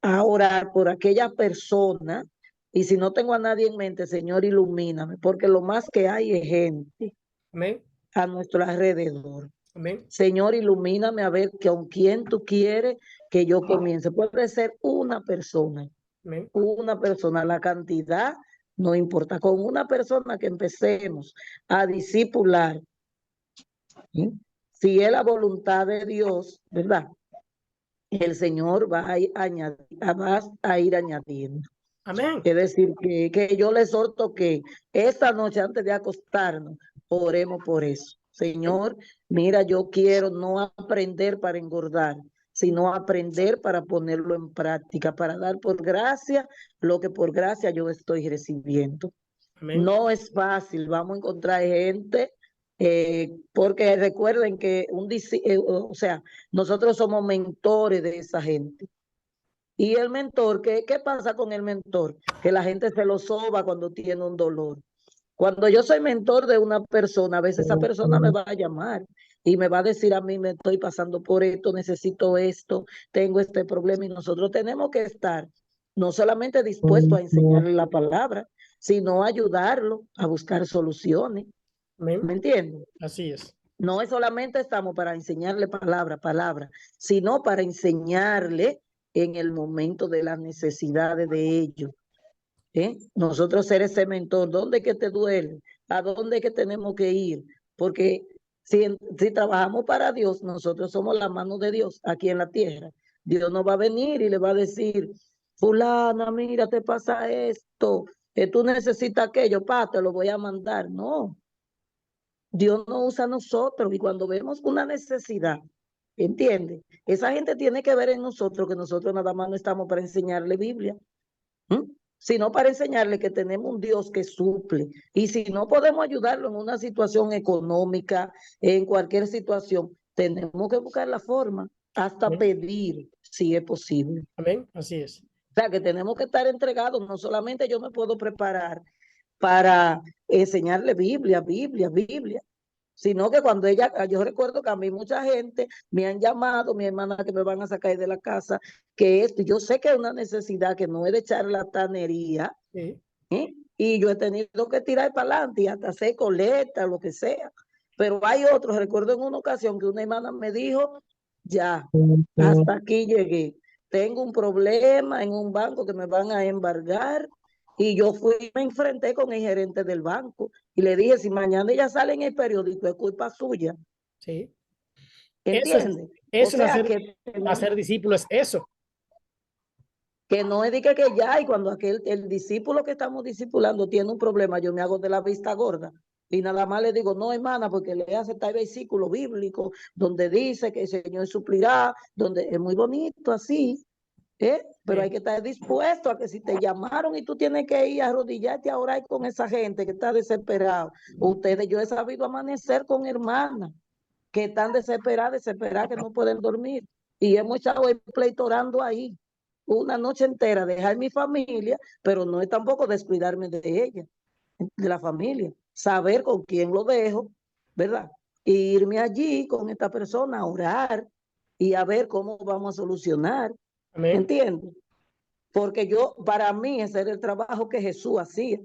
a orar por aquella persona. Y si no tengo a nadie en mente, Señor, ilumíname, porque lo más que hay es gente Amén. a nuestro alrededor. Amén. Señor, ilumíname a ver con quién tú quieres que yo comience. Puede ser una persona. Amén. Una persona, la cantidad no importa, con una persona que empecemos a discipular, ¿sí? Si es la voluntad de Dios, ¿verdad? El Señor va a ir añadiendo. Amén. Es decir, que yo le exhorto que esta noche antes de acostarnos, oremos por eso. Señor, mira, yo quiero no aprender para engordar, sino aprender para ponerlo en práctica, para dar por gracia lo que por gracia yo estoy recibiendo. Amén. No es fácil, vamos a encontrar gente, porque recuerden que o sea, nosotros somos mentores de esa gente. Y el mentor, ¿qué pasa con el mentor? Que la gente se lo soba cuando tiene un dolor. Cuando yo soy mentor de una persona, a veces esa persona me va a llamar y me va a decir a mí, me estoy pasando por esto, necesito esto, tengo este problema, y nosotros tenemos que estar no solamente dispuestos a enseñarle la palabra, sino a ayudarlo a buscar soluciones. Amén. ¿Me entiendes? Así es. No es solamente estamos para enseñarle palabra, sino para enseñarle en el momento de las necesidades de ellos. Nosotros ser ese mentor, ¿dónde es que te duele? ¿A dónde es que tenemos que ir? Porque si trabajamos para Dios, nosotros somos la mano de Dios aquí en la tierra. Dios no va a venir y le va a decir, fulana, mira, te pasa esto, que tú necesitas aquello, te lo voy a mandar. No, Dios no usa a nosotros, y cuando vemos una necesidad, ¿entiendes? Esa gente tiene que ver en nosotros que nosotros nada más no estamos para enseñarle Biblia, sino para enseñarle que tenemos un Dios que suple. Y si no podemos ayudarlo en una situación económica, en cualquier situación, tenemos que buscar la forma, hasta Amén. pedir, si es posible. Amén. Así es. O sea, que tenemos que estar entregados. No solamente yo me puedo preparar para enseñarle Biblia, sino que cuando yo recuerdo que a mí mucha gente me han llamado, mi hermana, que me van a sacar de la casa, que esto, yo sé que es una necesidad, que no es de charlatanería, Sí. y yo he tenido que tirar para adelante y hasta hacer coleta, lo que sea. Pero hay otros, recuerdo en una ocasión que una hermana me dijo, ya, hasta aquí llegué. Tengo un problema en un banco que me van a embargar, y yo me enfrenté con el gerente del banco y le dije, si mañana ella sale en el periódico, es culpa suya. Sí. Eso es, ¿Entiendes? O eso es sea, que hacer discípulos, eso. no es de que ya, y cuando el discípulo que estamos discipulando tiene un problema, yo me hago de la vista gorda. Y nada más le digo, no, hermana, porque le hace tal versículo bíblico donde dice que el Señor suplirá, donde es muy bonito así, pero hay que estar dispuesto a que si te llamaron y tú tienes que ir a arrodillarte a orar con esa gente que está desesperada. Yo he sabido amanecer con hermanas que están desesperadas, que no pueden dormir. Y hemos estado el pleito orando ahí una noche entera, dejar mi familia, pero no es tampoco descuidarme de ella, de la familia. Saber con quién lo dejo, ¿verdad? E irme allí con esta persona a orar y a ver cómo vamos a solucionar. Amén. ¿Entiendes? Porque para mí ese era el trabajo que Jesús hacía.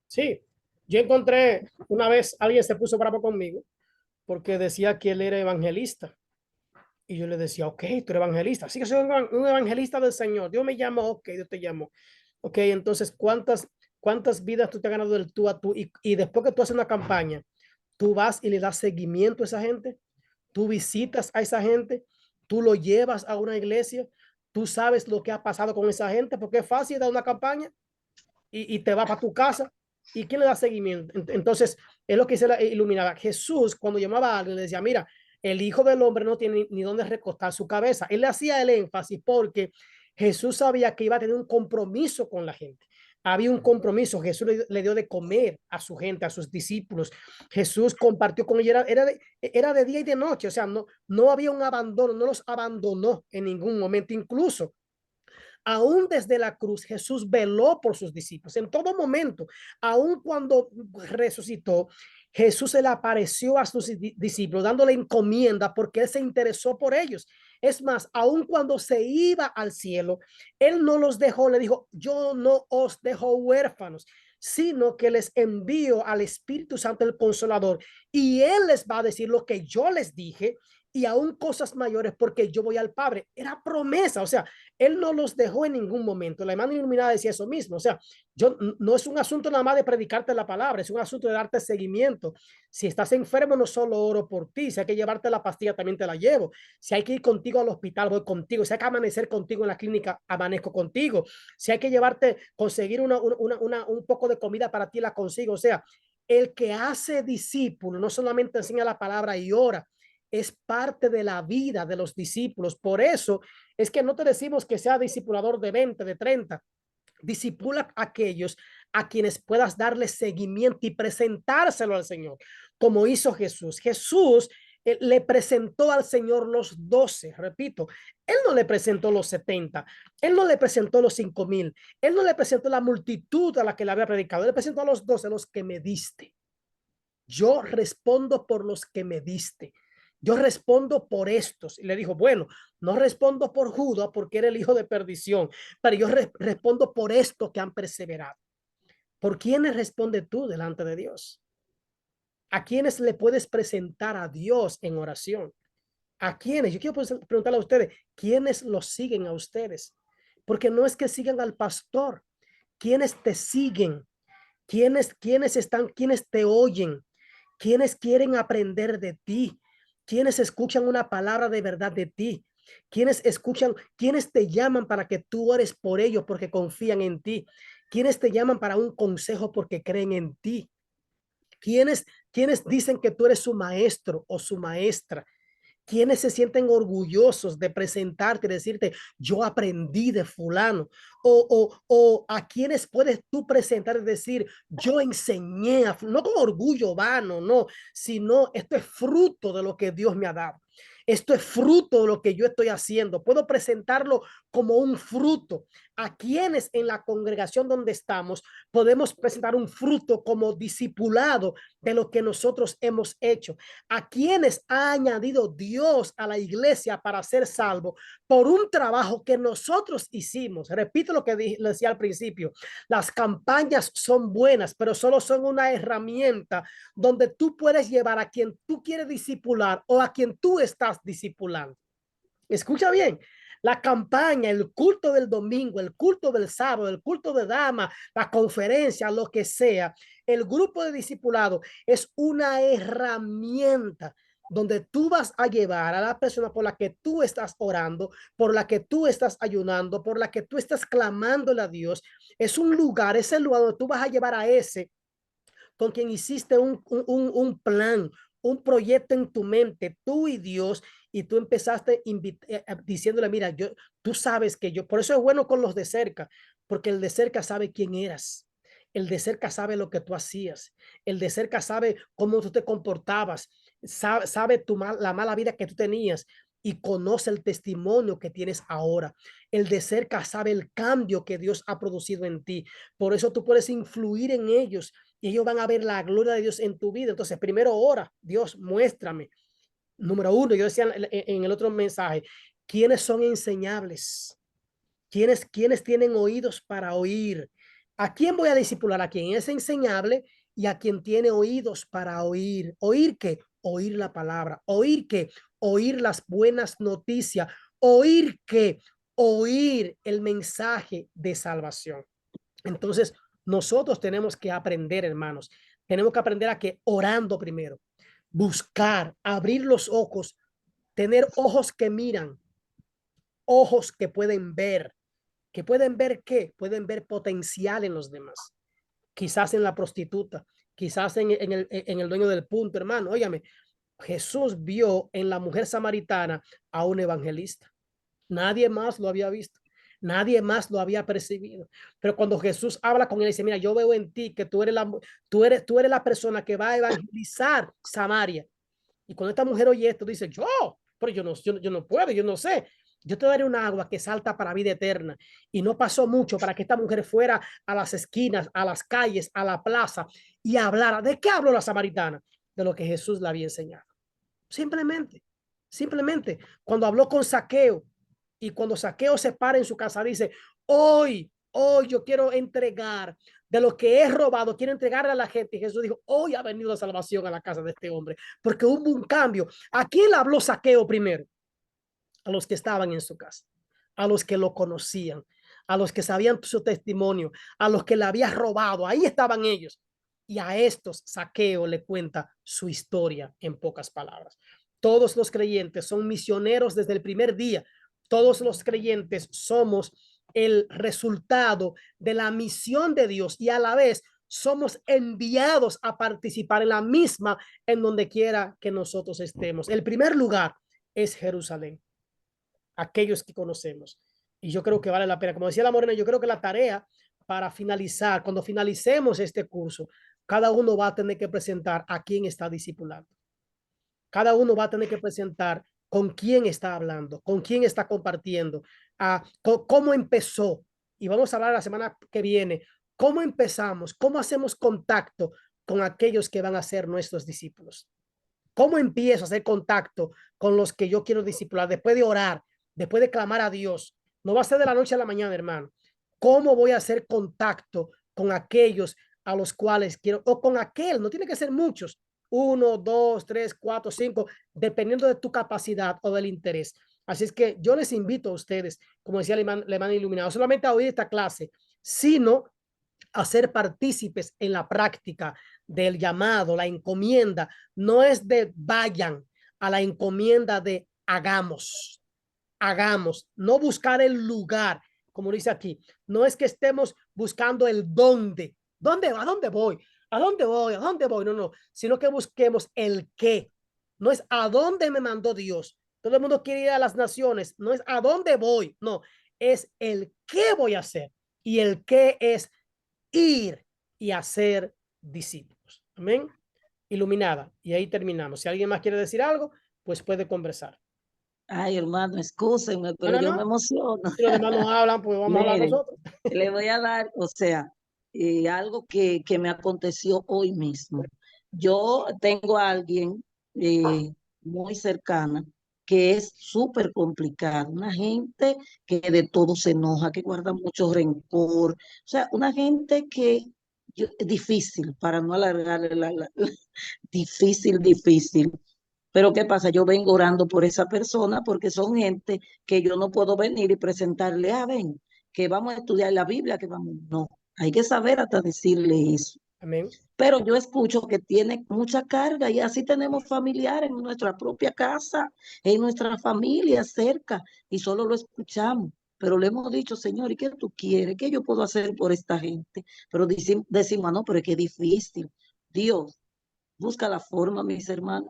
Sí. Yo encontré una vez, alguien se puso bravo conmigo porque decía que él era evangelista. Y yo le decía, ok, tú eres evangelista. Así que soy un evangelista del Señor. Dios me llamó, ok, Dios te llamó. Ok, entonces, ¿cuántas vidas tú te has ganado del tú a tú? Y después que tú haces una campaña, tú vas y le das seguimiento a esa gente, tú visitas a esa gente, tú lo llevas a una iglesia, tú sabes lo que ha pasado con esa gente, porque es fácil dar una campaña y te va para tu casa. ¿Y quién le da seguimiento? Entonces, es lo que dice la iluminada. Jesús, cuando llamaba a alguien, le decía, mira, el Hijo del Hombre no tiene ni dónde recostar su cabeza. Él le hacía el énfasis porque Jesús sabía que iba a tener un compromiso con la gente. Había un compromiso. Jesús le dio de comer a su gente, a sus discípulos. Jesús compartió con ellos. Era de día y de noche. O sea, no había un abandono. No los abandonó en ningún momento. Incluso aún desde la cruz, Jesús veló por sus discípulos en todo momento. Aún cuando resucitó, Jesús se le apareció a sus discípulos dándole encomienda porque él se interesó por ellos. Es más, aún cuando se iba al cielo, él no los dejó, le dijo, yo no os dejo huérfanos, sino que les envío al Espíritu Santo, el Consolador, y él les va a decir lo que yo les dije y aún cosas mayores porque yo voy al Padre. Era promesa, o sea, él no los dejó en ningún momento. La hermana iluminada decía eso mismo. O sea, no es un asunto nada más de predicarte la palabra, es un asunto de darte seguimiento. Si estás enfermo, no solo oro por ti. Si hay que llevarte la pastilla, también te la llevo. Si hay que ir contigo al hospital, voy contigo. Si hay que amanecer contigo en la clínica, amanezco contigo. Si hay que llevarte, conseguir un poco de comida para ti, la consigo. O sea, el que hace discípulo no solamente enseña la palabra y ora, es parte de la vida de los discípulos. Por eso es que no te decimos que sea discipulador de 20, de 30. Discipula a aquellos a quienes puedas darle seguimiento y presentárselo al Señor, como hizo Jesús. Jesús le presentó al Señor los 12, repito, él no le presentó los 70, él no le presentó los 5,000, él no le presentó la multitud a la que le había predicado, él le presentó a los 12, los que me diste. Yo respondo por los que me diste. Yo respondo por estos. Y le dijo, bueno, no respondo por Judas porque era el hijo de perdición, pero yo respondo por estos que han perseverado. ¿Por quiénes responde tú delante de Dios? ¿A quiénes le puedes presentar a Dios en oración? ¿A quiénes? Yo quiero preguntarle a ustedes, ¿quiénes los siguen a ustedes? Porque no es que sigan al pastor. ¿Quiénes te siguen? ¿Quiénes te oyen? ¿Quiénes quieren aprender de ti? ¿Quiénes escuchan una palabra de verdad de ti? ¿Quiénes escuchan? ¿Quiénes te llaman para que tú ores por ellos porque confían en ti? ¿Quiénes te llaman para un consejo porque creen en ti? ¿Quiénes dicen que tú eres su maestro o su maestra? ¿Quiénes se sienten orgullosos de presentarte, decirte, yo aprendí de fulano? O a quienes puedes tú presentar y decir, yo enseñé, no con orgullo vano, no, sino esto es fruto de lo que Dios me ha dado. Esto es fruto de lo que yo estoy haciendo. Puedo presentarlo como un fruto. A quienes en la congregación donde estamos podemos presentar un fruto como discipulado de lo que nosotros hemos hecho. A quienes ha añadido Dios a la iglesia para ser salvo por un trabajo que nosotros hicimos. Repito lo que decía al principio. Las campañas son buenas, pero solo son una herramienta donde tú puedes llevar a quien tú quieres discipular o a quien tú estás discipulando. Escucha bien, la campaña, el culto del domingo, el culto del sábado, el culto de dama, la conferencia, lo que sea, el grupo de discipulado es una herramienta donde tú vas a llevar a la persona por la que tú estás orando, por la que tú estás ayunando, por la que tú estás clamándole a Dios. Es un lugar, es el lugar donde tú vas a llevar a ese con quien hiciste un plan, un proyecto en tu mente, tú y Dios, y tú empezaste diciéndole, mira, tú sabes que yo, por eso es bueno con los de cerca, porque el de cerca sabe quién eras. El de cerca sabe lo que tú hacías. El de cerca sabe cómo tú te comportabas. Sabe la mala vida que tú tenías y conoce el testimonio que tienes ahora. El de cerca sabe el cambio que Dios ha producido en ti. Por eso tú puedes influir en ellos y ellos van a ver la gloria de Dios en tu vida. Entonces, primero ora, Dios, muéstrame. Número uno, yo decía en el otro mensaje, ¿quiénes son enseñables? ¿Quiénes tienen oídos para oír? ¿A quién voy a discipular? A quien es enseñable y a quien tiene oídos para oír. ¿Oír qué? Oír la palabra. ¿Oír qué? Oír las buenas noticias. ¿Oír qué? Oír el mensaje de salvación. Entonces, nosotros tenemos que aprender, hermanos. Tenemos que aprender a que orando primero, buscar, abrir los ojos, tener ojos que miran, ojos que pueden ver. ¿Que pueden ver qué? Pueden ver potencial en los demás. Quizás en la prostituta, quizás en el dueño del punto, hermano. Óyame, Jesús vio en la mujer samaritana a un evangelista. Nadie más lo había visto. Nadie más lo había percibido. Pero cuando Jesús habla con él, dice, mira, yo veo en ti que tú eres la persona que va a evangelizar Samaria. Y cuando esta mujer oye esto, dice, pero yo no puedo, yo no sé. Yo te daré un agua que salta para vida eterna. Y no pasó mucho para que esta mujer fuera a las esquinas, a las calles, a la plaza y hablara. ¿De qué habló la samaritana? De lo que Jesús le había enseñado. Simplemente, cuando habló con Zaqueo y cuando Zaqueo se para en su casa, dice, hoy yo quiero entregar de lo que he robado, quiero entregarle a la gente. Y Jesús dijo, hoy ha venido la salvación a la casa de este hombre, porque hubo un cambio. ¿A quién le habló Zaqueo primero? A los que estaban en su casa, a los que lo conocían, a los que sabían su testimonio, a los que le había robado. Ahí estaban ellos. Y a estos Zaqueo le cuenta su historia en pocas palabras. Todos los creyentes son misioneros desde el primer día. Todos los creyentes somos el resultado de la misión de Dios y a la vez somos enviados a participar en la misma en donde quiera que nosotros estemos. El primer lugar es Jerusalén, aquellos que conocemos. Y yo creo que vale la pena. Como decía la Morena, yo creo que la tarea para finalizar, cuando finalicemos este curso, cada uno va a tener que presentar a quién está discipulando. Cada uno va a tener que presentar con quién está hablando, con quién está compartiendo, cómo empezó. Y vamos a hablar la semana que viene, cómo empezamos, cómo hacemos contacto con aquellos que van a ser nuestros discípulos. ¿Cómo empiezo a hacer contacto con los que yo quiero discipular? Después de orar, después de clamar a Dios. No va a ser de la noche a la mañana, hermano. ¿Cómo voy a hacer contacto con aquellos a los cuales quiero, o con aquel, no tiene que ser muchos, 1, 2, 3, 4, 5, dependiendo de tu capacidad o del interés. Así es que yo les invito a ustedes, como decía el hermano iluminado, solamente a oír esta clase, sino a ser partícipes en la práctica del llamado, la encomienda. No es de vayan, a la encomienda de hagamos, hagamos, no buscar el lugar, como dice aquí. No es que estemos buscando el dónde, dónde va, a dónde voy, a dónde voy, a dónde voy, no, no, sino que busquemos el qué. No es a dónde me mandó Dios. Todo el mundo quiere ir a las naciones, no es a dónde voy, no, es el qué voy a hacer. Y el qué es ir y hacer discípulos. Amén. Iluminada. Y ahí terminamos. Si alguien más quiere decir algo, pues puede conversar. Ay, hermano, excúsenme, No, pero no, yo me no. emociono. Si los demás no hablan, pues vamos a hablar Miren, nosotros. le voy a dar, o sea, algo que me aconteció hoy mismo. Yo tengo a alguien muy cercana que es súper complicado, una gente que de todo se enoja, que guarda mucho rencor, o sea, una gente que es difícil, para no alargarle difícil, difícil. Pero ¿qué pasa? Yo vengo orando por esa persona porque son gente que yo no puedo venir y presentarle, ven, que vamos a estudiar la Biblia, que vamos, no, hay que saber hasta decirle eso. Amén. Pero yo escucho que tiene mucha carga y así tenemos familiares en nuestra propia casa, en nuestra familia cerca y solo lo escuchamos. Pero le hemos dicho, Señor, ¿y qué tú quieres? ¿Qué yo puedo hacer por esta gente? Pero decimos, no, pero es que es difícil. Dios, busca la forma, mis hermanos.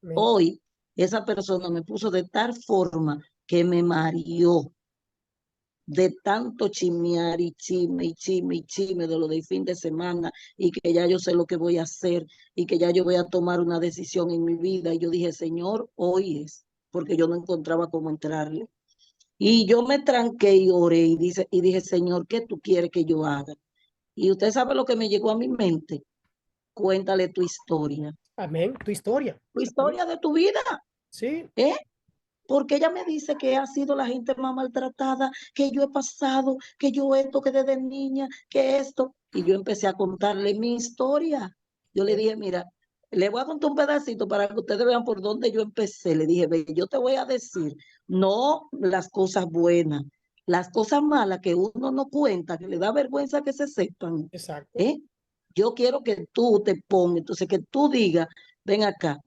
Amén. Hoy esa persona me puso de tal forma que me mareó de tanto chismear y chisme y chisme y chisme de lo del fin de semana y que ya yo sé lo que voy a hacer y que ya yo voy a tomar una decisión en mi vida. Y yo dije, Señor, hoy es, porque yo no encontraba cómo entrarle. Y yo me tranqué y oré y dije, Señor, ¿qué tú quieres que yo haga? Y usted sabe lo que me llegó a mi mente. Cuéntale Amén. Tu historia. tu Amén. historia de tu vida, Sí. ¿eh? Porque ella me dice que ha sido la gente más maltratada, que yo he pasado, que yo esto, que desde niña, que esto. Y yo empecé a contarle mi historia. Yo le dije, mira, le voy a contar un pedacito para que ustedes vean por dónde yo empecé. Le dije, ve, yo te voy a decir, no las cosas buenas, las cosas malas que uno no cuenta, que le da vergüenza que se sepan. Exacto. ¿Eh? Yo quiero que tú te pongas, entonces que tú digas, ven acá,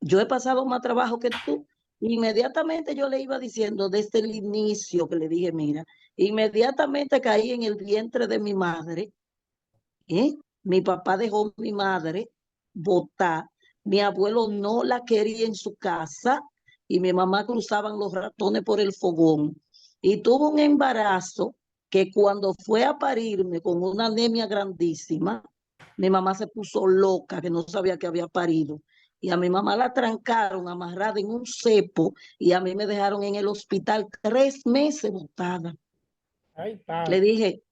yo he pasado más trabajo que tú. Inmediatamente yo le iba diciendo desde el inicio que le dije, mira, inmediatamente caí en el vientre de mi madre, ¿eh? Mi papá dejó a mi madre botar, mi abuelo no la quería en su casa y mi mamá cruzaban los ratones por el fogón y tuvo un embarazo que cuando fue a parirme con una anemia grandísima, mi mamá se puso loca, que no sabía que había parido. Y a mi mamá la trancaron amarrada en un cepo y a mí me dejaron en el hospital 3 meses botada. Ay, Le padre. dije,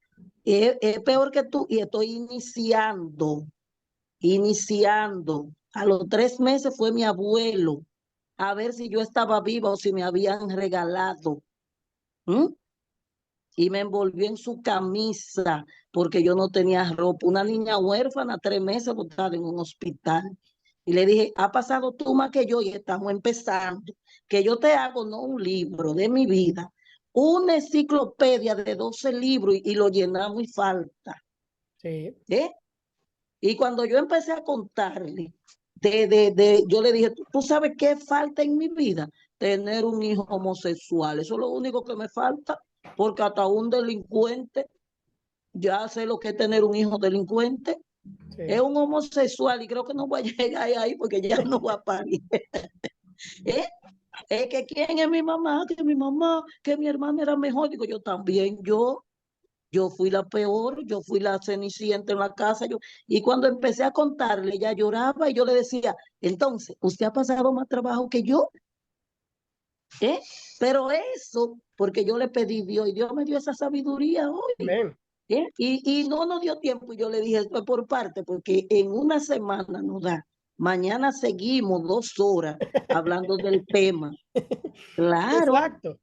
es peor que tú y estoy iniciando. A los 3 meses fue mi abuelo a ver si yo estaba viva o si me habían regalado. ¿Mm? Y me envolvió en su camisa porque yo no tenía ropa. Una niña huérfana, 3 meses botada en un hospital. Y le dije, ha pasado tú más que yo y estamos empezando. Que yo te hago no un libro de mi vida, una enciclopedia de 12 libros y lo llenamos y falta. Sí. ¿Eh? Y cuando yo empecé a contarle, yo le dije, ¿tú sabes qué falta en mi vida? Tener un hijo homosexual. Eso es lo único que me falta, porque hasta un delincuente, ya sé lo que es tener un hijo delincuente. Es Sí. un homosexual y creo que no voy a llegar ahí porque ya no va a parir. ¿Eh? Es que quién es mi mamá, que mi mamá, que mi hermana era mejor. Digo, yo también, yo fui la peor, yo fui la cenicienta en la casa, y cuando empecé a contarle, ella lloraba y yo le decía, entonces, usted ha pasado más trabajo que yo, ¿eh? Pero eso, porque yo le pedí a Dios y Dios me dio esa sabiduría hoy, Amén. ¿eh? Y no nos dio tiempo y yo le dije, esto es por parte, porque en una semana nos da. Mañana seguimos 2 horas hablando del tema. Claro. Exacto.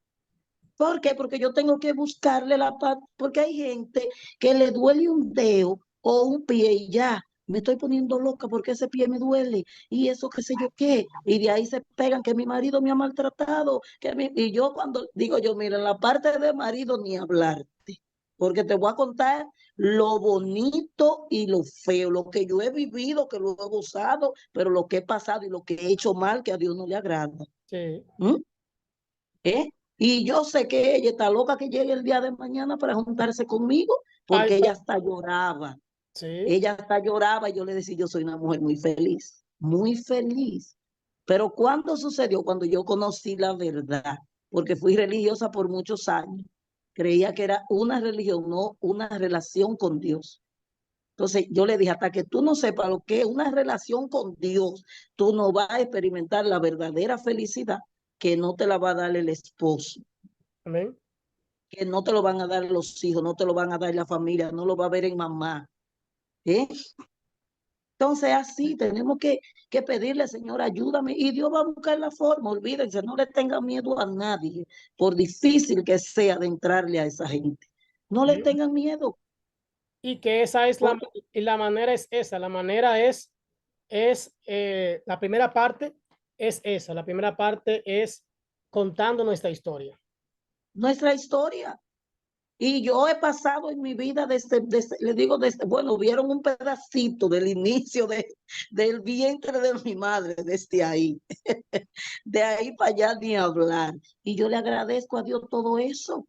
¿Por qué? Porque yo tengo que buscarle la paz, porque hay gente que le duele un dedo o un pie y ya, me estoy poniendo loca porque ese pie me duele y eso qué sé yo qué. Y de ahí se pegan que mi marido me ha maltratado. Y yo cuando digo yo, mira, en la parte de marido ni hablarte, porque te voy a contar lo bonito y lo feo, lo que yo he vivido, que lo he gozado, pero lo que he pasado y lo que he hecho mal, que a Dios no le agrada. Sí. ¿Mm? ¿Eh? Y yo sé que ella está loca que llegue el día de mañana para juntarse conmigo, Ay, porque ella hasta lloraba. sí. Ella hasta lloraba y yo le decía, yo soy una mujer muy feliz, muy feliz. Pero ¿cuándo sucedió? Cuando yo conocí la verdad, porque fui religiosa por muchos años. Creía que era una religión, no una relación con Dios. Entonces yo le dije, hasta que tú no sepas lo que es una relación con Dios, tú no vas a experimentar la verdadera felicidad que no te la va a dar el esposo, Amén. que no te lo van a dar los hijos, no te lo van a dar la familia, no lo va a ver en mamá. ¿Eh? Entonces, así tenemos que pedirle, Señor, ayúdame, y Dios va a buscar la forma. Olvídense, no le tengan miedo a nadie, por difícil que sea de entrarle a esa gente. No le Sí. tengan miedo. Y que esa es Porque y la manera es esa, la manera es la primera parte es esa, la primera parte es contando nuestra historia. nuestra historia. Y yo he pasado en mi vida le digo, bueno, vieron un pedacito del inicio del vientre de mi madre, desde ahí. De ahí para allá ni hablar. Y yo le agradezco a Dios todo eso.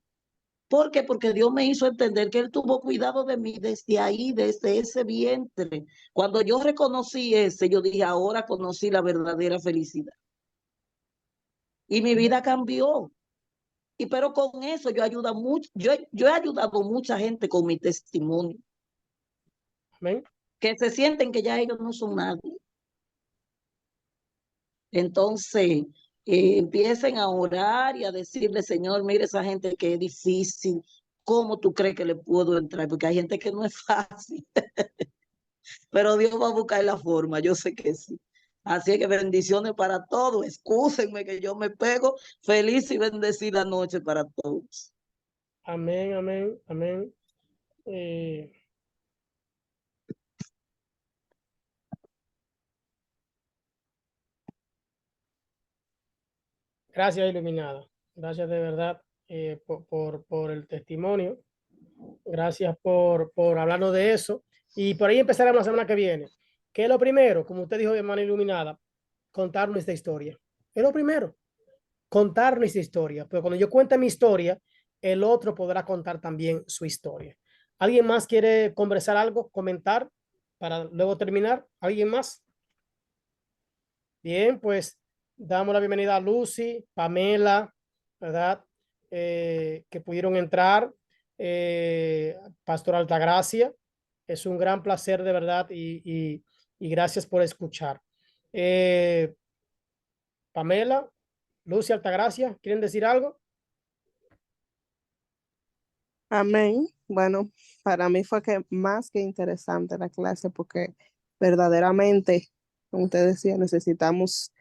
¿Por qué? Porque Dios me hizo entender que Él tuvo cuidado de mí desde ahí, desde ese vientre. Cuando yo reconocí ese, yo dije, ahora conocí la verdadera felicidad. Y mi vida cambió. Y pero con eso yo he ayudado a mucha gente con mi testimonio, Amén. que se sienten que ya ellos no son nadie. Entonces, empiecen a orar y a decirle, Señor, mire esa gente que es difícil, ¿cómo tú crees que le puedo entrar? Porque hay gente que no es fácil. Pero Dios va a buscar la forma, yo sé que sí. Así es que bendiciones para todos. Excúsenme que yo me pego. Feliz y bendecida noche para todos. Amén, amén, amén. Gracias, iluminada. Gracias de verdad por el testimonio. Gracias por hablarnos de eso. Y por ahí empezaremos la semana que viene. ¿Qué es lo primero? Como usted dijo, hermana iluminada, contar nuestra historia. Es lo primero, contar nuestra historia. Pero cuando yo cuente mi historia, el otro podrá contar también su historia. ¿Alguien más quiere conversar algo, comentar para luego terminar? ¿Alguien más? Bien, pues damos la bienvenida a Lucy, Pamela, ¿verdad? Que pudieron entrar. Pastor Altagracia, es un gran placer de verdad y gracias por escuchar. Eh, Pamela, Lucy, Altagracia, ¿quieren decir algo? Amén. Bueno, para mí fue que más que interesante la clase porque verdaderamente, como usted decía, necesitamos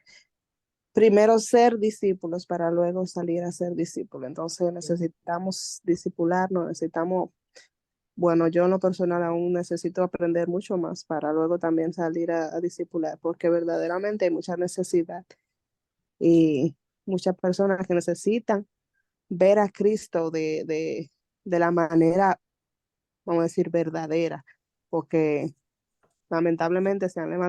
primero ser discípulos para luego salir a ser discípulos. Entonces necesitamos discipularnos, necesitamos, bueno, yo en lo personal aún necesito aprender mucho más para luego también salir a discipular, porque verdaderamente hay mucha necesidad y muchas personas que necesitan ver a Cristo de la manera, vamos a decir, verdadera, porque lamentablemente se han levantado